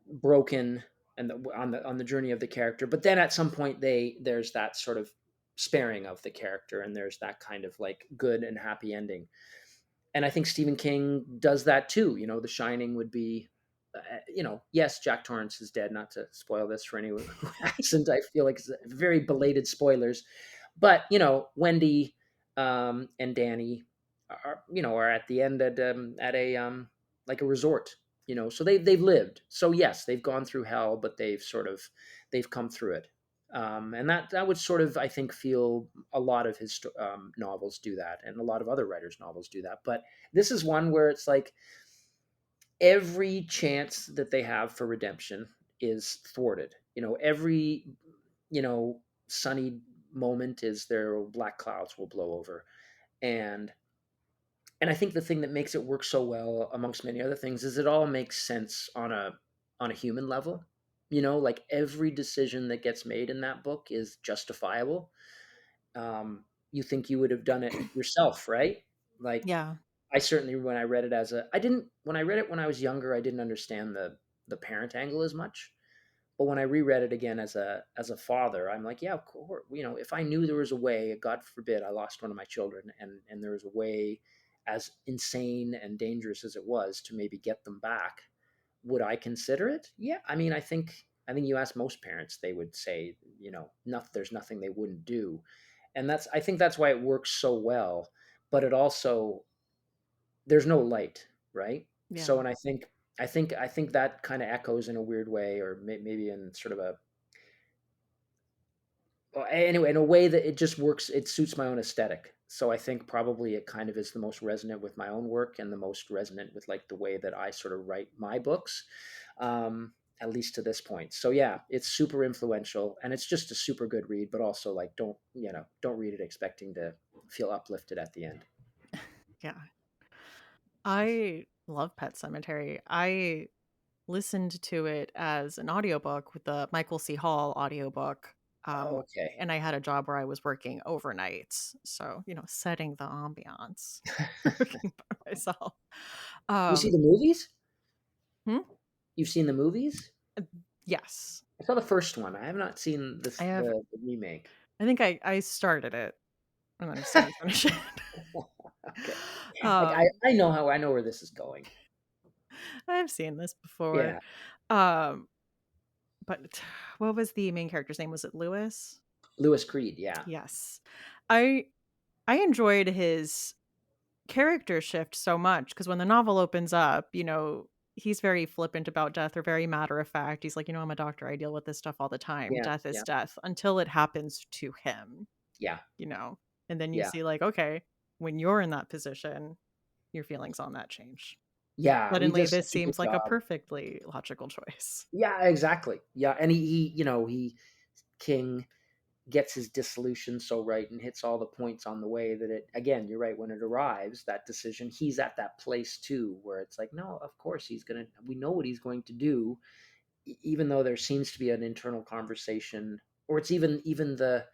broken, and on the journey of the character. But then at some point, there's that sort of sparing of the character, and there's that kind of like good and happy ending. And I think Stephen King does that too. The Shining would be, yes, Jack Torrance is dead. Not to spoil this for anyone who hasn't. I feel like it's very belated spoilers, but Wendy and Danny are at the end at a like a resort. So they've lived. So yes, they've gone through hell, but they've come through it. And that would sort of, I think, feel a lot of his novels do that, and a lot of other writers' novels do that. But this is one where it's like every chance that they have for redemption is thwarted. Every sunny moment is their black clouds will blow over, and I think the thing that makes it work so well, amongst many other things, is it all makes sense on a human level. Like every decision that gets made in that book is justifiable. You think you would have done it yourself, right? Like Yeah. I certainly, when I read it I didn't, when I read it when I was younger, I didn't understand the parent angle as much. But when I reread it again as a father, I'm like, yeah, of course. If I knew there was a way, God forbid, I lost one of my children, and there was a way, as insane and dangerous as it was, to maybe get them back, would I consider it? Yeah. I mean, I think you ask most parents, they would say, there's nothing they wouldn't do, and I think that's why it works so well. But it also, there's no light, right? So, Yeah. and I think that kind of echoes in a weird way, or maybe in sort of a, well, anyway, in a way that it just works. It suits my own aesthetic. So I think probably it kind of is the most resonant with my own work, and the most resonant with like the way that I sort of write my books, at least to this point. So yeah, it's super influential, and it's just a super good read. But also, like, don't read it expecting to feel uplifted at the end. Yeah. I love Pet Cemetery. I listened to it as an audiobook with the Michael C. Hall audiobook. Um, Okay. and I had a job where I was working overnights. So, setting the ambiance, working by myself. You see Um, the movies? hmm? You've seen the movies? Uh, yes. I saw the first one. I have not seen I this have the remake. I think I started it and then just didn't finish it. Okay. Like um, I know where this is going. I've seen this before. Yeah. Um, but what was the main character's name? Was it Lewis? Lewis Creed, yeah. Yes. I I enjoyed his character shift so much because when the novel opens up, he's very flippant about death or very matter of fact. He's like, I'm a doctor. I deal with this stuff all the time. Yeah, Death is yeah, death until it happens to him, yeah, you know? And then you yeah. see, like, okay, when you're in that position, your feelings on that change. Yeah, he Suddenly, does this such a good seems like a job. perfectly logical choice. Yeah, exactly. Yeah, and he King gets his dissolution so right and hits all the points on the way that it, again, you're right, when it arrives, that decision, he's at that place too where it's like, no, of course we know what he's going to do, even though there seems to be an internal conversation, or it's even the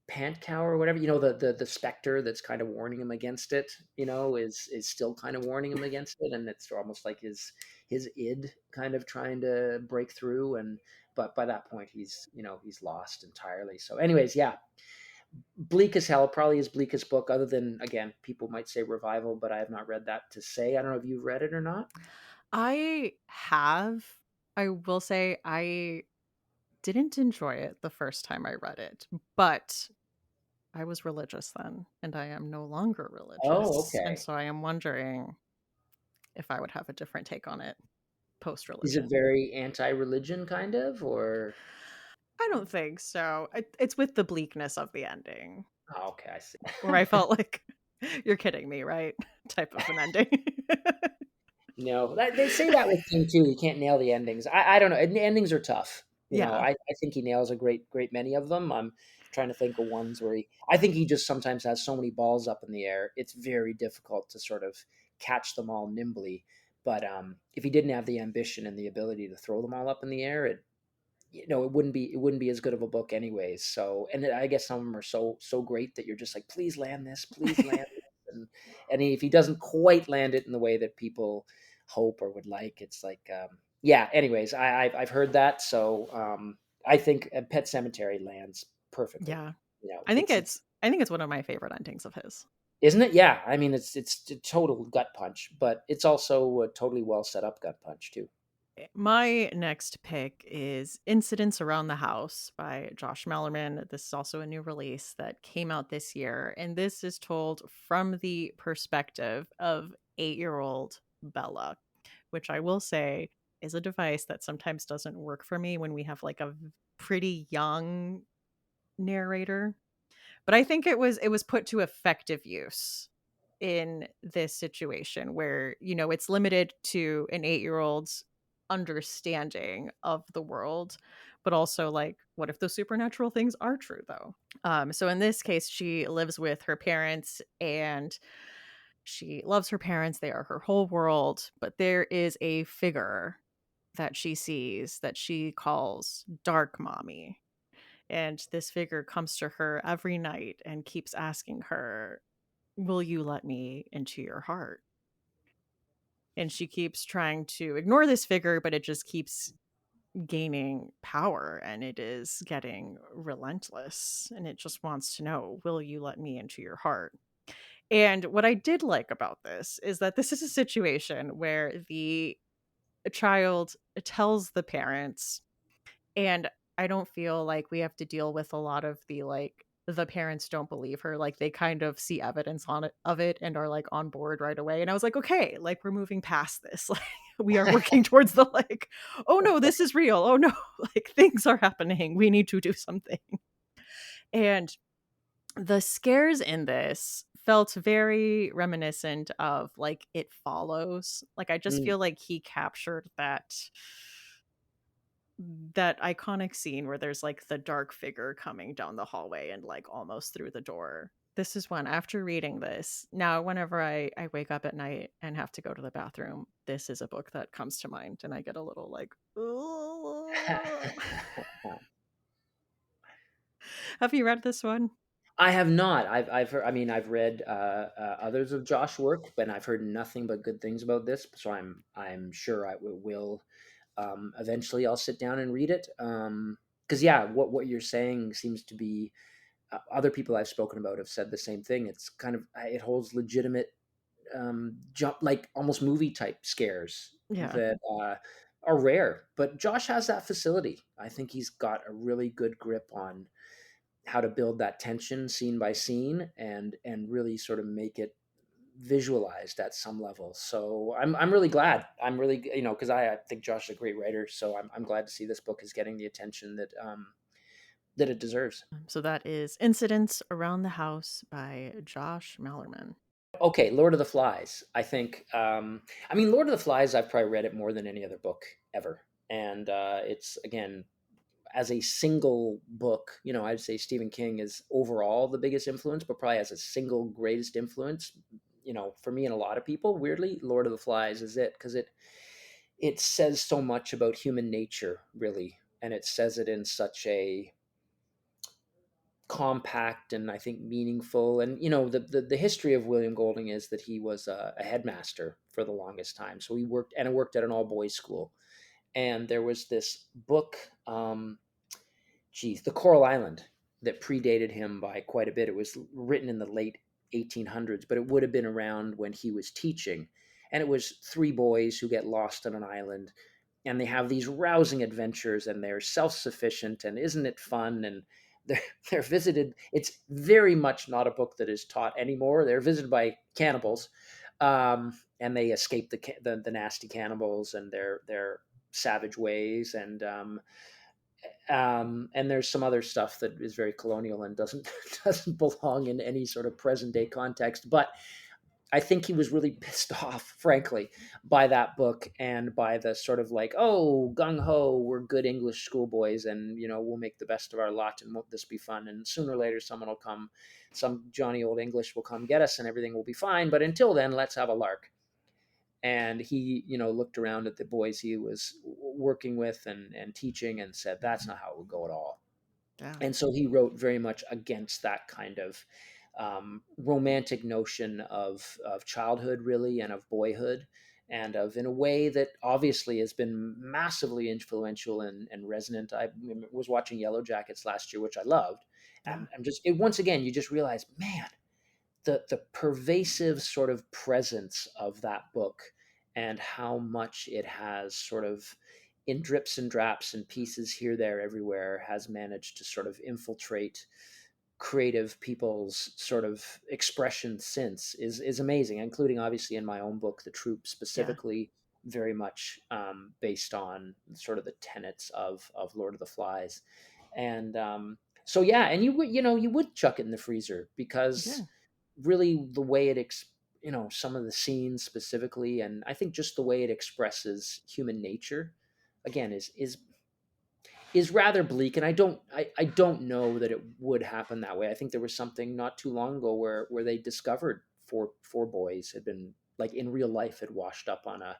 pant cow or whatever, the specter that's kind of warning him against it, is still kind of warning him against it, and it's almost like his id kind of trying to break through, and but by that point he's lost entirely. So anyways, yeah, bleak as hell, probably his bleakest book, other than, again, people might say Revival, but I have not read that to say. I don't know if you've read it or not. I have. I will say I didn't enjoy it the first time I read it, but I was religious then, and I am no longer Oh, religious. And okay. so I am wondering if I would have a different take on it post Is it religion. very anti-religion kind of, or? I don't think so. It's with the bleakness of the ending, Oh, okay, I see. where I felt like, you're kidding me, right? Type of an ending. No, they say that with King too. You can't nail the endings. I don't know. Endings are tough. Yeah. I think he nails a great many of them. I'm trying to think of ones where I think he just sometimes has so many balls up in the air. It's very difficult to sort of catch them all nimbly. But if he didn't have the ambition and the ability to throw them all up in the air, it wouldn't be as good of a book anyways. So, and I guess some of them are so great that you're just like, please land this, please land this. And if he doesn't quite land it in the way that people hope or would like, it's like, yeah. Anyways, I've heard that, so I think Pet Cemetery lands perfectly. Yeah. You know, I think it's it's one of my favorite endings of his. isn't it? Yeah, I mean, it's a total gut punch, but it's also a totally well set up gut punch too. My next pick is Incidents Around the House by Josh Mellerman. This is also a new release that came out this year, and this is told from the perspective of 8-year-old Bella, which I will say is a device that sometimes doesn't work for me when we have like a pretty young narrator. But I think it was put to effective use in this situation where, it's limited to an 8-year-old's understanding of the world, but also like, what if those supernatural things are true though? So in this case, she lives with her parents and she loves her parents. They are her whole world, but there is a figure that she sees that she calls Dark Mommy, and this figure comes to her every night and keeps asking her, "Will you let me into your heart?" And she keeps trying to ignore this figure, but it just keeps gaining power and it is getting relentless. And it just wants to know, "Will you let me into your heart?" And what I did like about this is that this is a situation where the child tells the parents, and I don't feel like we have to deal with a lot of the parents don't believe her. Like they kind of see evidence on it of it and are like on board right away. And I was like, okay, like we're moving past this. Like we are working towards the like, oh no, this is real. Oh no, like things are happening. We need to do something. And the scares in this felt very reminiscent of like It Follows. Like I just Mm. feel like he captured that iconic scene where there's like the dark figure coming down the hallway and like almost through the door. This is when, after reading this, now whenever I wake up at night and have to go to the bathroom, this is a book that comes to mind and I get a little like, "Ugh." Have you read this one? I have not. I've heard, I mean, I've read others of Josh work, but I've heard nothing but good things about this. So I'm sure will eventually. I'll sit down and read it. Because yeah, what you're saying seems to be other people I've spoken about have said the same thing. It's kind of it holds legitimate jump, like almost movie type scares Yeah. that are rare. But Josh has that facility. I think he's got a really good grip on how to build that tension scene by scene and really sort of make it visualized at some level. So I'm really glad. I'm really, because I think Josh is a great writer. So I'm glad to see this book is getting the attention that it deserves. So that is Incidents Around the House by Josh Mallerman. Okay, Lord of the Flies. I mean, Lord of the Flies. I've probably read it more than any other book ever, and it's again as a single book. I'd say Stephen King is overall the biggest influence, but probably as a single greatest influence. For me and a lot of people, weirdly, Lord of the Flies is it because it says so much about human nature, really, and it says it in such a compact and I think meaningful. And the history of William Golding is that he was a headmaster for the longest time. So he worked at an all boys school, and there was this book, The Coral Island, that predated him by quite a bit. It was written in the late 1800s, but it would have been around when he was teaching. And it was three boys who get lost on an island and they have these rousing adventures and they're self-sufficient and isn't it fun, and they're, they're visited. It's very much not a book that is taught anymore. They're visited by cannibals, and they escape the nasty cannibals and their savage ways, and there's some other stuff that is very colonial and doesn't doesn't belong in any sort of present day context. But I think he was really pissed off, frankly, by that book and by the sort of like, oh, gung ho, we're good English schoolboys, and we'll make the best of our lot, and won't this be fun? And sooner or later, someone will come, some Johnny Old English will come get us, and everything will be fine. But until then, let's have a lark. And he, looked around at the boys he was working with and teaching and said, that's not how it would go at all. Yeah. And so he wrote very much against that kind of romantic notion of childhood, really, and of boyhood, and of, in a way that obviously has been massively influential and resonant. I was watching Yellow Jackets last year, which I loved. Yeah. And I'm just, once again, you just realize, man, the pervasive sort of presence of that book and how much it has sort of in drips and draps and pieces here, there, everywhere, has managed to sort of infiltrate creative people's sort of expression since is amazing, including obviously in my own book, The Troop, Yeah. specifically very much based on sort of the tenets of Lord of the Flies. And so yeah, and you would chuck it in the freezer because Yeah. really the way some of the scenes specifically, and I think just the way it expresses human nature, again, is rather bleak. And I don't know that it would happen that way. I think there was something not too long ago where they discovered four boys had been, like, in real life, had washed up on a,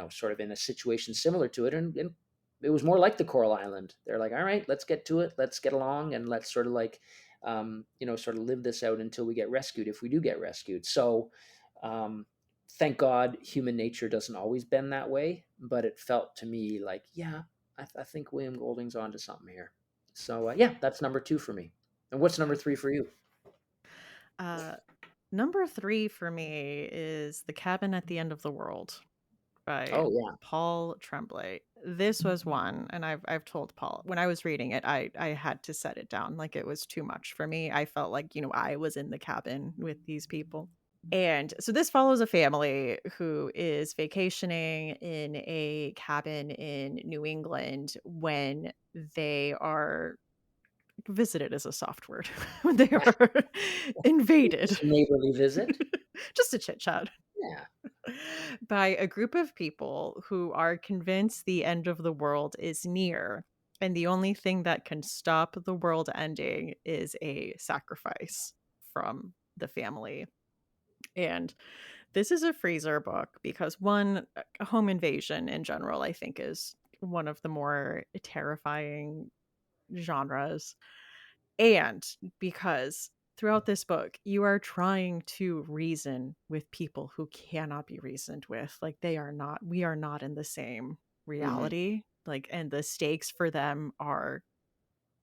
sort of in a situation similar to it. And it was more like the Coral Island. They're like, all right, let's get to it. Let's get along and let's sort of like, sort of live this out until we get rescued, if we do get rescued. So, um, thank God human nature doesn't always bend that way. But it felt to me like, yeah, I think William Golding's onto something here. So, yeah, that's number 2 for me. And what's number 3 for you? Uh, Number 3 for me is The Cabin at the End of the World by Oh, yeah. Paul Tremblay. This was one, and I've told Paul when I was reading it, I had to set it down. Like, it was too much for me. I felt like, I was in the cabin with these people. And so this follows a family who is vacationing in a cabin in New England when they are visited is a soft word. When they are invaded. Just a neighborly visit. Just a chit chat. Yeah. By a group of people who are convinced the end of the world is near. And the only thing that can stop the world ending is a sacrifice from the family. And this is a freezer book because one, a home invasion in general, I think is one of the more terrifying genres. And because throughout this book, you are trying to reason with people who cannot be reasoned with. Like, we are not in the same Hmm. reality. Like, and the stakes for them are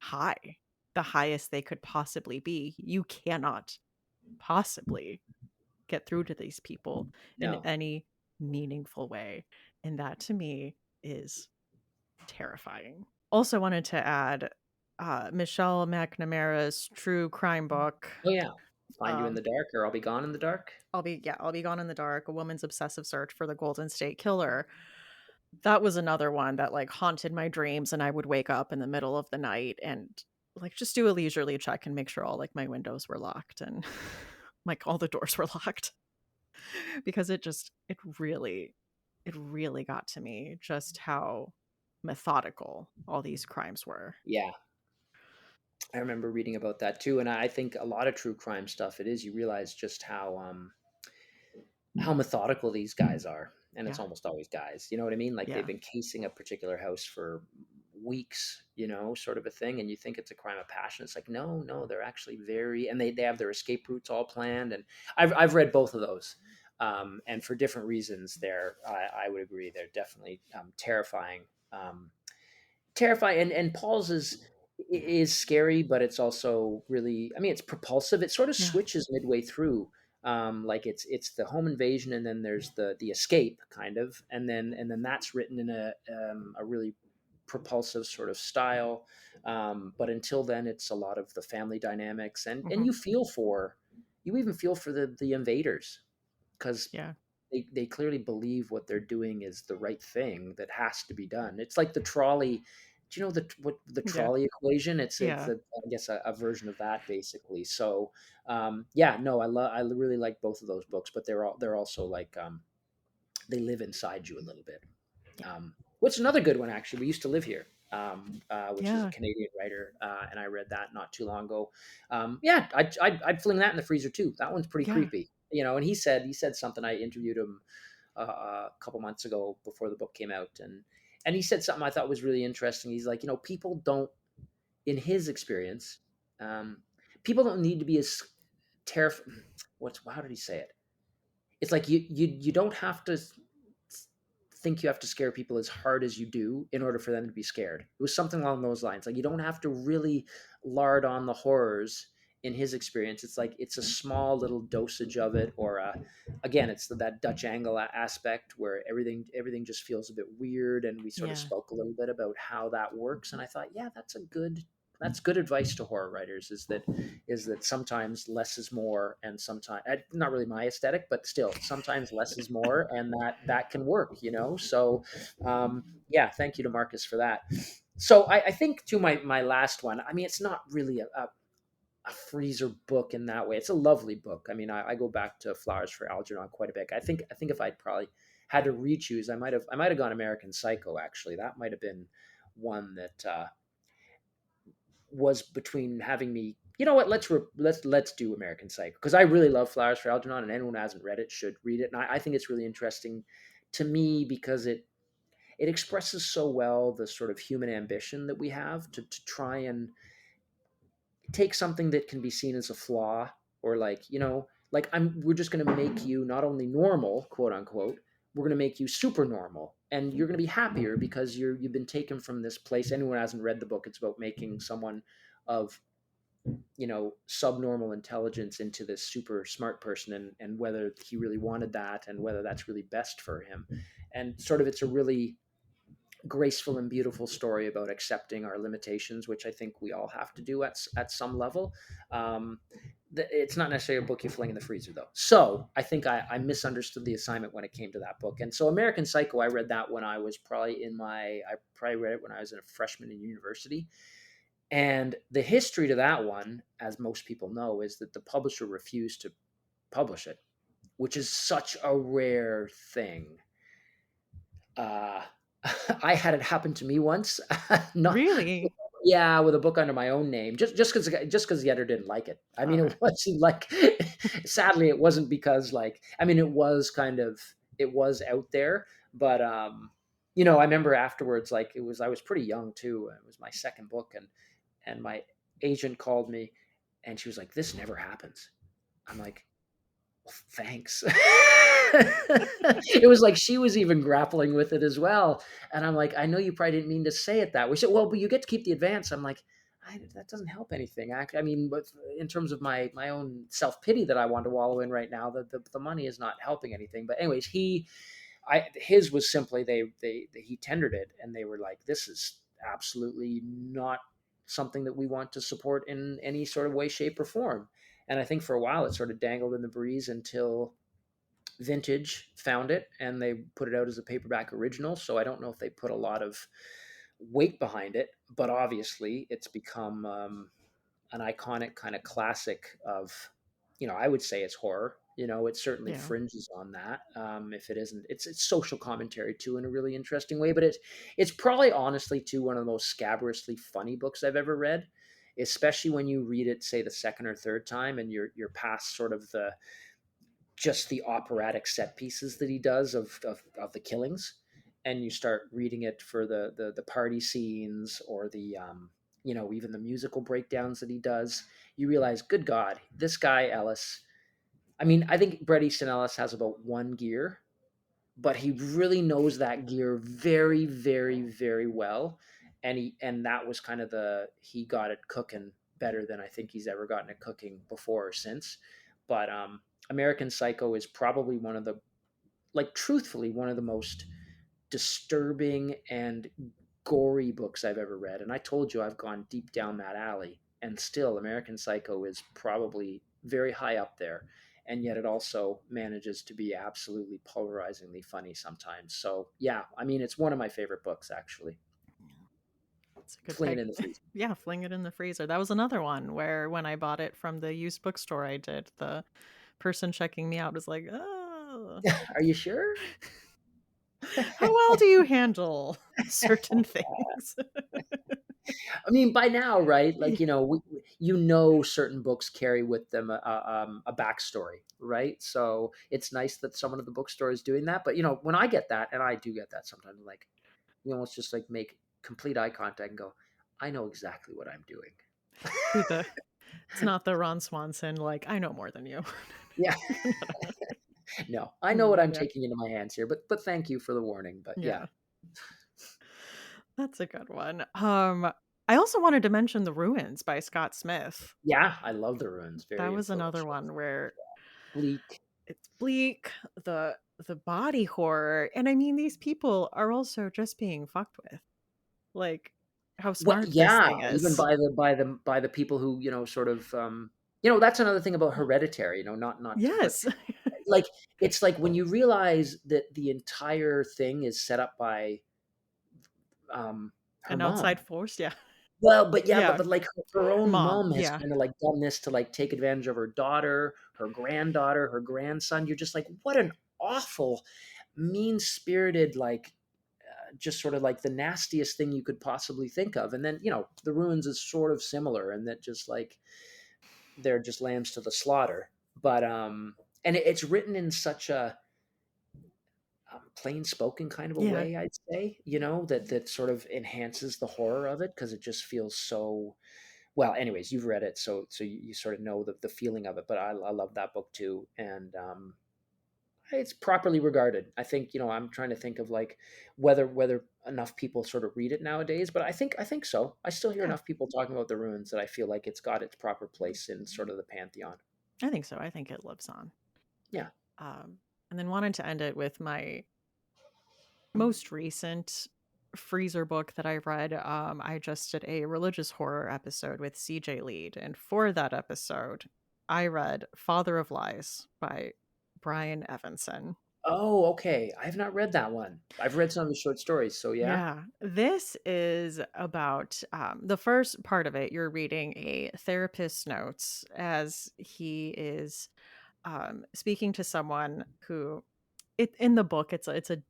high, the highest they could possibly be. You cannot possibly get through to these people in No. any meaningful way. And that to me is terrifying. Also wanted to add Michelle McNamara's true crime book. Oh, yeah. Find You in Um, the Dark, or I'll Be Gone in the Dark. I'll be gone in the dark. A woman's obsessive search for the Golden State Killer. That was another one that like haunted my dreams, and I would wake up in the middle of the night and like just do a leisurely check and make sure all like my windows were locked and like all the doors were locked because it really got to me just how methodical all these crimes were. Yeah. I remember reading about that too, and I think a lot of true crime stuff, it is, you realize just how methodical these guys are. And it's Yeah. almost always guys. You know what I mean? Like, they've Yeah. been casing a particular house for weeks, sort of a thing, and you think it's a crime of passion. It's like, no, no, they're actually very, and they have their escape routes all planned. And I've read both of those. And for different reasons, I would agree, they're definitely terrifying. Terrifying, and Paul's is scary, but it's also really, I mean, it's propulsive. It sort of Yeah. switches midway through. Like, it's the home invasion, and then there's the escape, kind of, and then that's written in a really propulsive sort of style. But until then, it's a lot of the family dynamics, and Mhm. you even feel for the invaders, because Yeah. they clearly believe what they're doing is the right thing that has to be done. It's like the trolley. Do you know what the Yeah. trolley equation? It's Yeah. I guess a version of that, basically. So, yeah, no, I really like both of those books, but they're also like, they live inside you a little bit. Yeah. What's another good one, actually? We used to live here, which is a Yeah. Canadian writer, and I read that not too long ago. Yeah, I'd fling that in the freezer too. That one's pretty Yeah. creepy. And he said something. I interviewed him a couple months ago before the book came out, and he said something I thought was really interesting. He's like, people don't, in his experience, um, people don't need to be as terrified. How did he say it? It's like you don't have to think you have to scare people as hard as you do in order for them to be scared. It was something along those lines. Like, you don't have to really lard on the horrors. In his experience, it's like it's a small little dosage of it, or again, it's that Dutch angle aspect where everything just feels a bit weird. And we sort of Yeah. spoke a little bit about how that works. And I thought, yeah, that's good advice to horror writers, is that sometimes less is more, and sometimes, not really my aesthetic, but still sometimes less is more, and that can work, so yeah, thank you to Marcus for that. So I think, to my last one, I mean, it's not really a freezer book in that way. It's a lovely book. I mean, I go back to Flowers for Algernon quite a bit. I think if I'd probably had to re-choose, I might have gone American Psycho. Actually, that might have been one that was between having me. You know what? Let's do American Psycho, because I really love Flowers for Algernon, and anyone who hasn't read it should read it. And I think it's really interesting to me because it expresses so well the sort of human ambition that we have to try and take something that can be seen as a flaw, or like we're just going to make you not only normal, quote unquote, we're going to make you super normal, and you're going to be happier because you've been taken from this place. Anyone who hasn't read the book, it's about making someone of subnormal intelligence into this super smart person, and whether he really wanted that, and whether that's really best for him. And sort of, it's a really graceful and beautiful story about accepting our limitations, which I think we all have to do at some level. Um, it's not necessarily a book you fling in the freezer, though. So I think I misunderstood the assignment when it came to that book. And so American Psycho, I read that when I was I probably read it when I was a freshman in university. And the history to that one, as most people know, is that the publisher refused to publish it, which is such a rare thing. Uh, I had it happen to me once. Not, Really? yeah, with a book under my own name, just because the editor didn't like it. I mean, Okay. it wasn't like, sadly, it wasn't because, like, I mean, it was out there, but I remember afterwards, like, I was pretty young too. It was my second book, and my agent called me, and she was like, "This never happens." I'm like, thanks. It was like she was even grappling with it as well. And I'm like, I know you probably didn't mean to say it that way. She said, well, but you get to keep the advance. I'm like, that doesn't help anything. I mean, but in terms of my own self pity that I want to wallow in right now, the money is not helping anything. But anyways, his was simply, he tendered it, and they were like, this is absolutely not something that we want to support in any sort of way, shape, or form. And I think for a while it sort of dangled in the breeze until Vintage found it and they put it out as a paperback original. So I don't know if they put a lot of weight behind it, but obviously it's become an iconic kind of classic of, I would say it's horror. It certainly Yeah. fringes on that. If it isn't, it's social commentary too in a really interesting way. But it's probably, honestly, too, one of the most scabrously funny books I've ever read, especially when you read it, say, the second or third time, and you're past sort of the operatic set pieces that he does of the killings, and you start reading it for the party scenes, or even the musical breakdowns that he does. You realize, good God, this guy Ellis. I mean, I think Bret Easton Ellis has about one gear, but he really knows that gear very, very, very well. And that was kind of he got it cooking better than I think he's ever gotten it cooking before or since. But American Psycho is probably truthfully, one of the most disturbing and gory books I've ever read. And I told you I've gone deep down that alley, and still American Psycho is probably very high up there. And yet it also manages to be absolutely polarizingly funny sometimes. So yeah, I mean, it's one of my favorite books, actually. It's a good Fling it pick. in the freezer. Yeah, fling it in the freezer. That was another one where when I bought it from the used bookstore I did, the person checking me out was like, "Oh, Are you sure? how well do you handle certain things?" I mean, by now, right? Like, you know, certain books carry with them a backstory, right? So it's nice that someone at the bookstore is doing that. But when I get that, and I do get that sometimes, like you almost just like make complete eye contact and go, "I know exactly what I'm doing." Do the It's not the Ron Swanson, like, "I know more than you." Yeah, no, I know what I'm Yeah, taking into my hands here, but thank you for the warning. But yeah, yeah. That's a good one. I also wanted to mention The Ruins by Scott Smith. yeah, I love the ruins. That Very was another influential. one where Bleak. it's bleak, the body horror, and I mean, these people are also just being fucked with, like, how Well, smart this yeah, thing even is. by the people who, sort of, that's another thing about Hereditary, but Yes. like, it's like when you realize that the entire thing is set up by, her An outside mom. force, yeah. Well, but yeah, but Yeah, but, like, her own mom, mom has yeah. kinda, like, done this to, like, take advantage of her daughter, her granddaughter, her grandson. You're just like, "What an awful, mean-spirited, like, just sort of like the nastiest thing you could possibly think of." And then, The Ruins is sort of similar in that just like they're just lambs to the slaughter. But and it's written in such a plain spoken kind of a Yeah. way, I'd say, that sort of enhances the horror of it because it just feels so well. Anyways, you've read it, so you sort of know the feeling of it. But I love that book too, and it's properly regarded. I think, I'm trying to think of like whether enough people sort of read it nowadays, but I think so. I still hear Yeah, enough people talking about the ruins that I feel like it's got its proper place in sort of the pantheon. I think so, I think it lives on. Yeah. Um, and then wanted to end it with my most recent freezer book that I read. I just did a religious horror episode with CJ Lead, and for that episode, I read Father of Lies by Brian Evanson. Oh, okay. I have not read that one. I've read some of the short stories, so yeah. Yeah, this is about the first part of it. You're reading a therapist's notes as he is speaking to someone who, in the book, it's a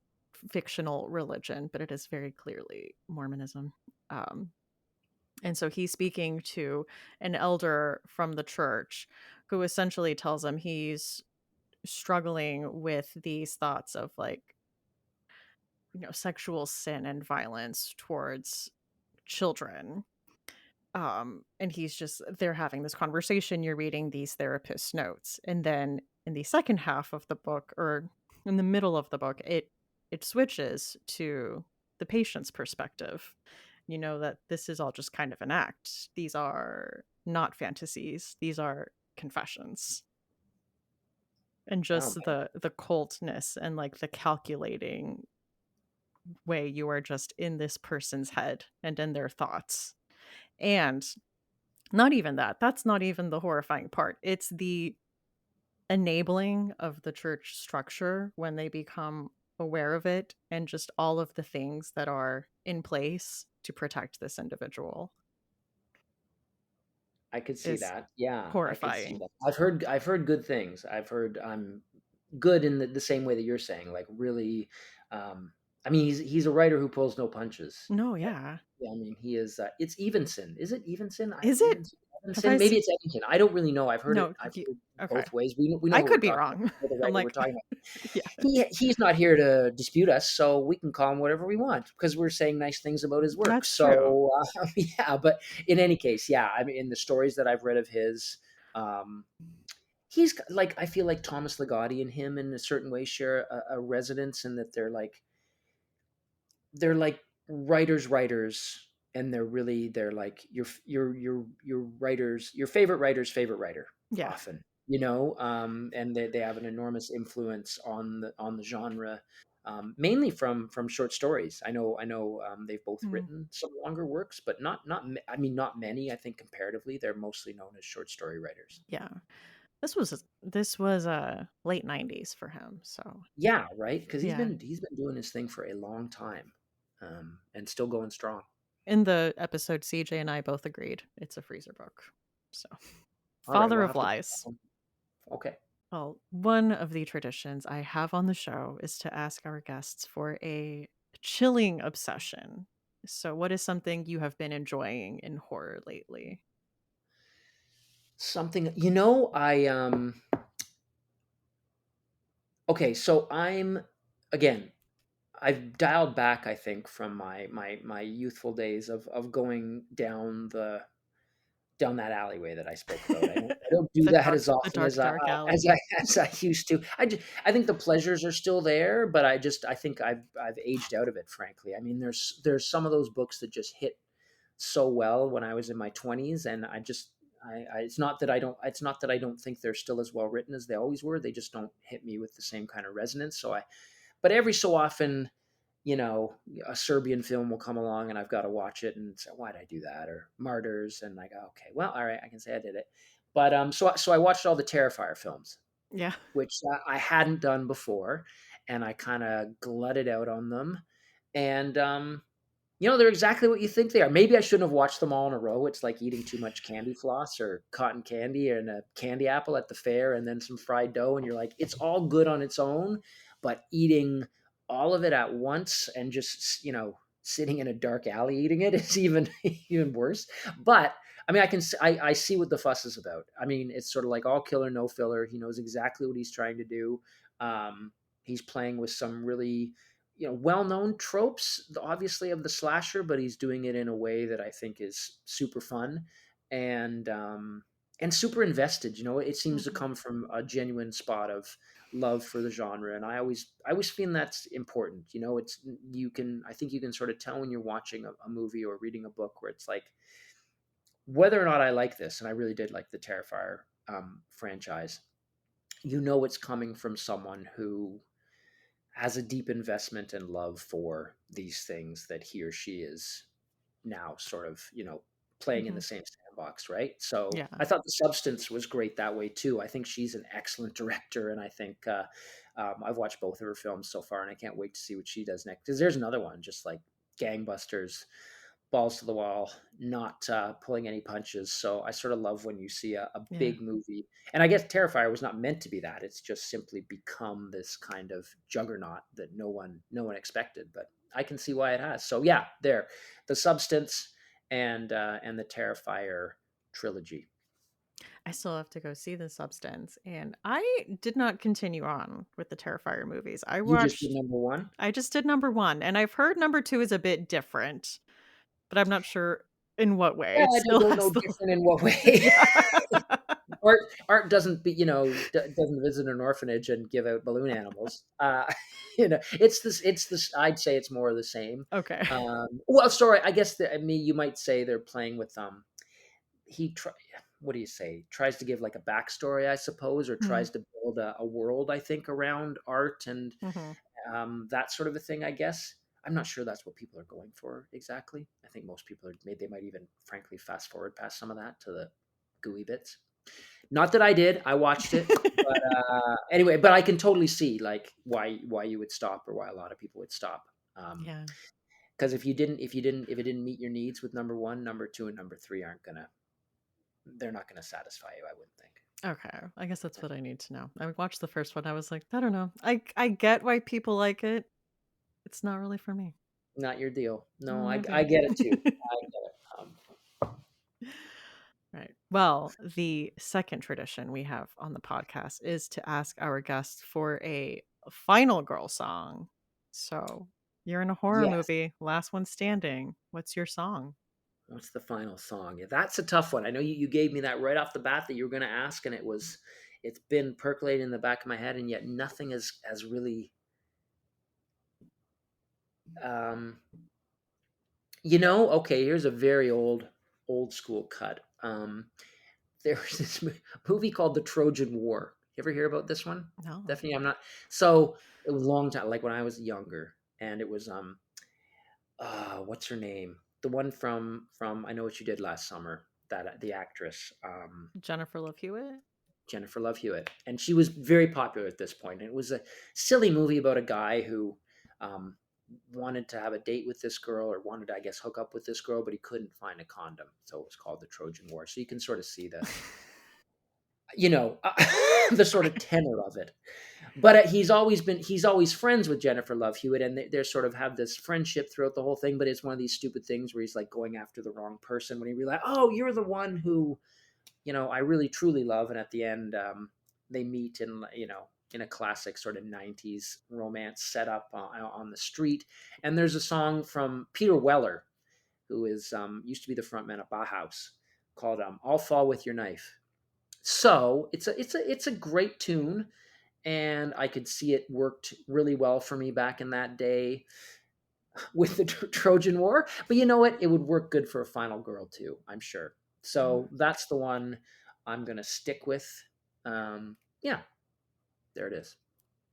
fictional religion, but it is very clearly Mormonism. Um, and so he's speaking to an elder from the church who essentially tells him he's struggling with these thoughts of, like, sexual sin and violence towards children. And he's just they're having this conversation, you're reading these therapist notes, and then in the second half of the book, or in the middle of the book, it switches to the patient's perspective. You know that this is all just kind of an act. These are not fantasies, these are confessions. And Wow, just man. the cultness and, like, the calculating way you are just in this person's head and in their thoughts. And not even that. That's not even the horrifying part. It's the enabling of the church structure when they become aware of it, and just all of the things that are in place to protect this individual I could see is that. Yeah, I could see horrifying. that. I've heard good things. I've heard good in the same way that you're saying, like really I mean he's a writer who pulls no punches. No, yeah. Yeah, I mean, he is. It's Evenson. Is it Evenson? Is it? Evenson. Have I Evanson. Maybe s it's Evanson. I don't really know. I've heard it. No, I've you heard okay. both ways. We know I who we're could be talking about. wrong. We know the I'm writer we're like, talking about. yeah, He's not here to dispute us, so we can call him whatever we want because we're saying nice things about his work. that's true. So yeah, but in any case, yeah. I mean, in the stories that I've read of his, um, like I feel like Thomas Ligotti and him in a certain way share a resonance in that they're like writers, and they're like your writers, your favorite writer Yeah. often, and they have an enormous influence on the genre, mainly from short stories. I know they've both Mm, written some longer works, but I mean not many. I think comparatively they're mostly known as short story writers. yeah. This was late 90s for him. So, Yeah, right, because he's yeah. been he's been doing his thing for a long time, and still going strong. In the episode, CJ and I both agreed it's a freezer book. So, All right, Father we'll of have to. Lies. Okay. Well, one of the traditions I have on the show is to ask our guests for a chilling obsession. So, what is something you have been enjoying in horror lately? Something, you know, okay, so again, I've dialed back, I think, from my youthful days of going down that alleyway that I spoke about. I don't do that as The often dark, dark alley. as I used to. I think the pleasures are still there, but I think I've aged out of it, frankly. I mean, there's some of those books that just hit so well when I was in my 20s, and it's not that I don't think they're still as well written as they always were. They just don't hit me with the same kind of resonance. But every so often, a Serbian film will come along and I've got to watch it and say, why'd I do that? Or Martyrs. And I go, okay, well, all right, I can say I did it. But so I watched all the Terrifier films, Yeah. which I hadn't done before. And I kind of glutted out on them. And, they're exactly what you think they are. Maybe I shouldn't have watched them all in a row. It's like eating too much candy floss or cotton candy and a candy apple at the fair and then some fried dough. And you're like, it's all good on its own, but eating all of it at once and just, sitting in a dark alley eating it is even, even worse. But I mean, I see what the fuss is about. I mean, it's sort of like all killer, no filler. He knows exactly what he's trying to do. He's playing with some really, well-known tropes, obviously, of the slasher, but he's doing it in a way that I think is super fun and super invested. It seems to Mhm. come from a genuine spot of love for the genre, and I always feel that's important. I think you can sort of tell when you're watching a movie or reading a book where it's like, whether or not I like this, and I really did like the Terrifier franchise. It's coming from someone who has a deep investment and love for these things that he or she is now sort of, playing in the Mhm. same sandbox, right? So Yeah. I thought The Substance was great that way too. I think she's an excellent director, and I think I've watched both of her films so far, and I can't wait to see what she does next. Because there's another one, just like gangbusters, balls to the wall, not pulling any punches. So I sort of love when you see a Yeah. big movie, and I guess Terrifier was not meant to be that. It's just simply become this kind of juggernaut that no one expected. But I can see why it has. So yeah, there, The Substance and the Terrifier trilogy. I still have to go see The Substance, and I did not continue on with the Terrifier movies. You just did number one. I just did number 1, and I've heard number 2 is a bit different, but I'm not sure in what way. Yeah, It I still don't has know the different in what way. Yeah. Art doesn't doesn't visit an orphanage and give out balloon animals. It's this. I'd say it's more of the same. Okay. Well, sorry, I guess you might say they're playing with he try what do you say? Tries to give like a backstory, I suppose, or Mhm. tries to build a world, I think, around art and Mhm. that sort of a thing, I guess. I'm not sure that's what people are going for exactly. I think most people they might even, frankly, fast forward past some of that to the gooey bits. Not that I did. I watched it, but anyway. But I can totally see like why you would stop or why a lot of people would stop. Yeah. Because if it didn't meet your needs with number one, number two, and number three they're not gonna satisfy you. I wouldn't think. Okay. I guess that's what I need to know. I watched the first one, I was like, "I don't know. I get why people like it. It's not really for me." Not your deal. No, Not my I deal. get it too. I get it. Right. Well, the second tradition we have on the podcast is to ask our guests for a final girl song. So you're in a horror Yes. movie, last one standing. What's your song? What's the final song? Yeah, that's a tough one. I know you gave me that right off the bat that you were going to ask, and it's been percolating in the back of my head, and yet nothing has really. Um, okay. Here's a very old school cut. There was this movie called The Trojan War. You ever hear about this one? No. Definitely, I'm not. So a long time, like when I was younger, and it was what's her name? The one from I Know What You Did Last Summer. That the actress. Jennifer Love Hewitt? Jennifer Love Hewitt, and she was very popular at this point. And it was a silly movie about a guy who um, wanted to have a date with this girl, or wanted to, I guess, hook up with this girl, but he couldn't find a condom, so it was called the Trojan War. So you can sort of see the, the sort of tenor of it. But he's always friends with Jennifer Love Hewitt, and they're sort of have this friendship throughout the whole thing. But it's one of these stupid things where he's like going after the wrong person when he realizes, oh, you're the one who, I really truly love. And at the end, they meet in a classic sort of 90s romance setup on the street. And there's a song from Peter Weller, who is used to be the frontman of Bauhaus, called "I'll Fall with Your Knife." So it's a great tune, and I could see it worked really well for me back in that day with the Trojan War. But you know what? It would work good for a Final Girl too, I'm sure. So that's the one I'm gonna stick with. Yeah, there it is.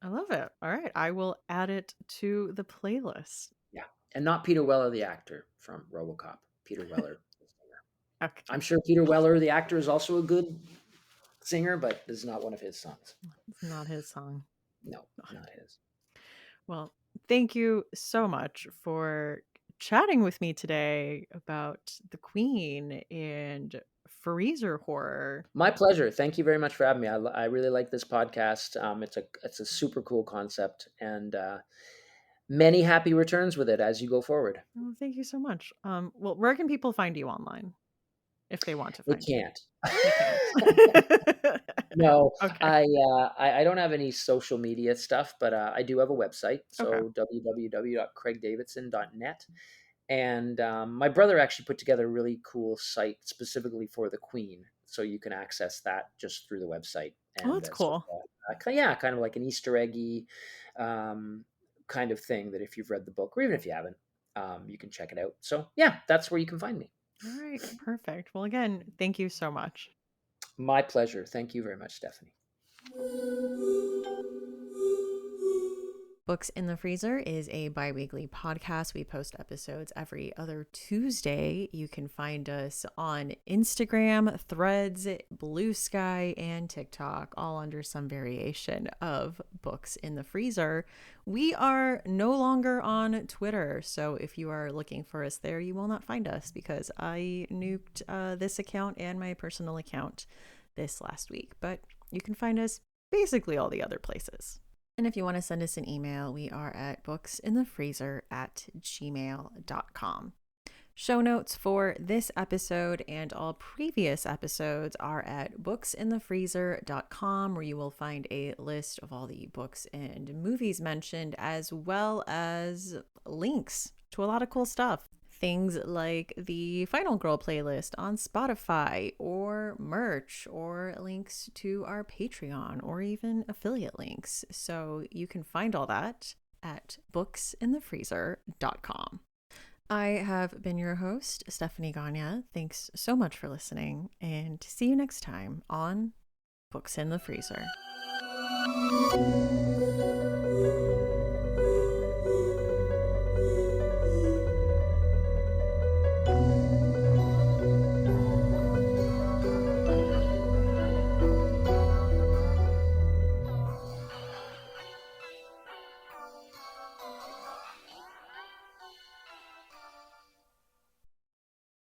I love it. All right. I will add it to the playlist. Yeah, and not Peter Weller, the actor from RoboCop. Peter Weller, the singer. Okay. I'm sure Peter Weller, the actor, is also a good singer, but this is not one of his songs. It's not his song. No, not his. Well, thank you so much for chatting with me today about the Queen and freezer horror. My pleasure. Thank you very much for having me. I really like this podcast. It's a super cool concept, and many happy returns with it as you go forward. Oh, thank you so much. Well, where can people find you online if they want to They find you? can't. They can't. No, Okay. I don't have any social media stuff, but I do have a website. Okay. So www.craigdavidson.net. And my brother actually put together a really cool site specifically for the Queen, so you can access that just through the website. Oh, And that's cool. yeah, kind of like an Easter eggy kind of thing that if you've read the book, or even if you haven't, you can check it out. So yeah, that's where you can find me. All right. Perfect. Well, again, thank you so much. My pleasure. Thank you very much, Stephanie. Books in the Freezer is a bi-weekly podcast. We post episodes every other Tuesday. You can find us on Instagram, Threads, Blue Sky, and TikTok, all under some variation of Books in the Freezer. We are no longer on Twitter, so if you are looking for us there, you will not find us because I nuked this account and my personal account this last week. But you can find us basically all the other places. And if you want to send us an email, we are at booksinthefreezer@gmail.com. Show notes for this episode and all previous episodes are at booksinthefreezer.com, where you will find a list of all the books and movies mentioned, as well as links to a lot of cool stuff. Things like the Final Girl playlist on Spotify, or merch, or links to our Patreon, or even affiliate links. So you can find all that at booksinthefreezer.com. I have been your host, Stephanie Gagne. Thanks so much for listening, and see you next time on Books in the Freezer.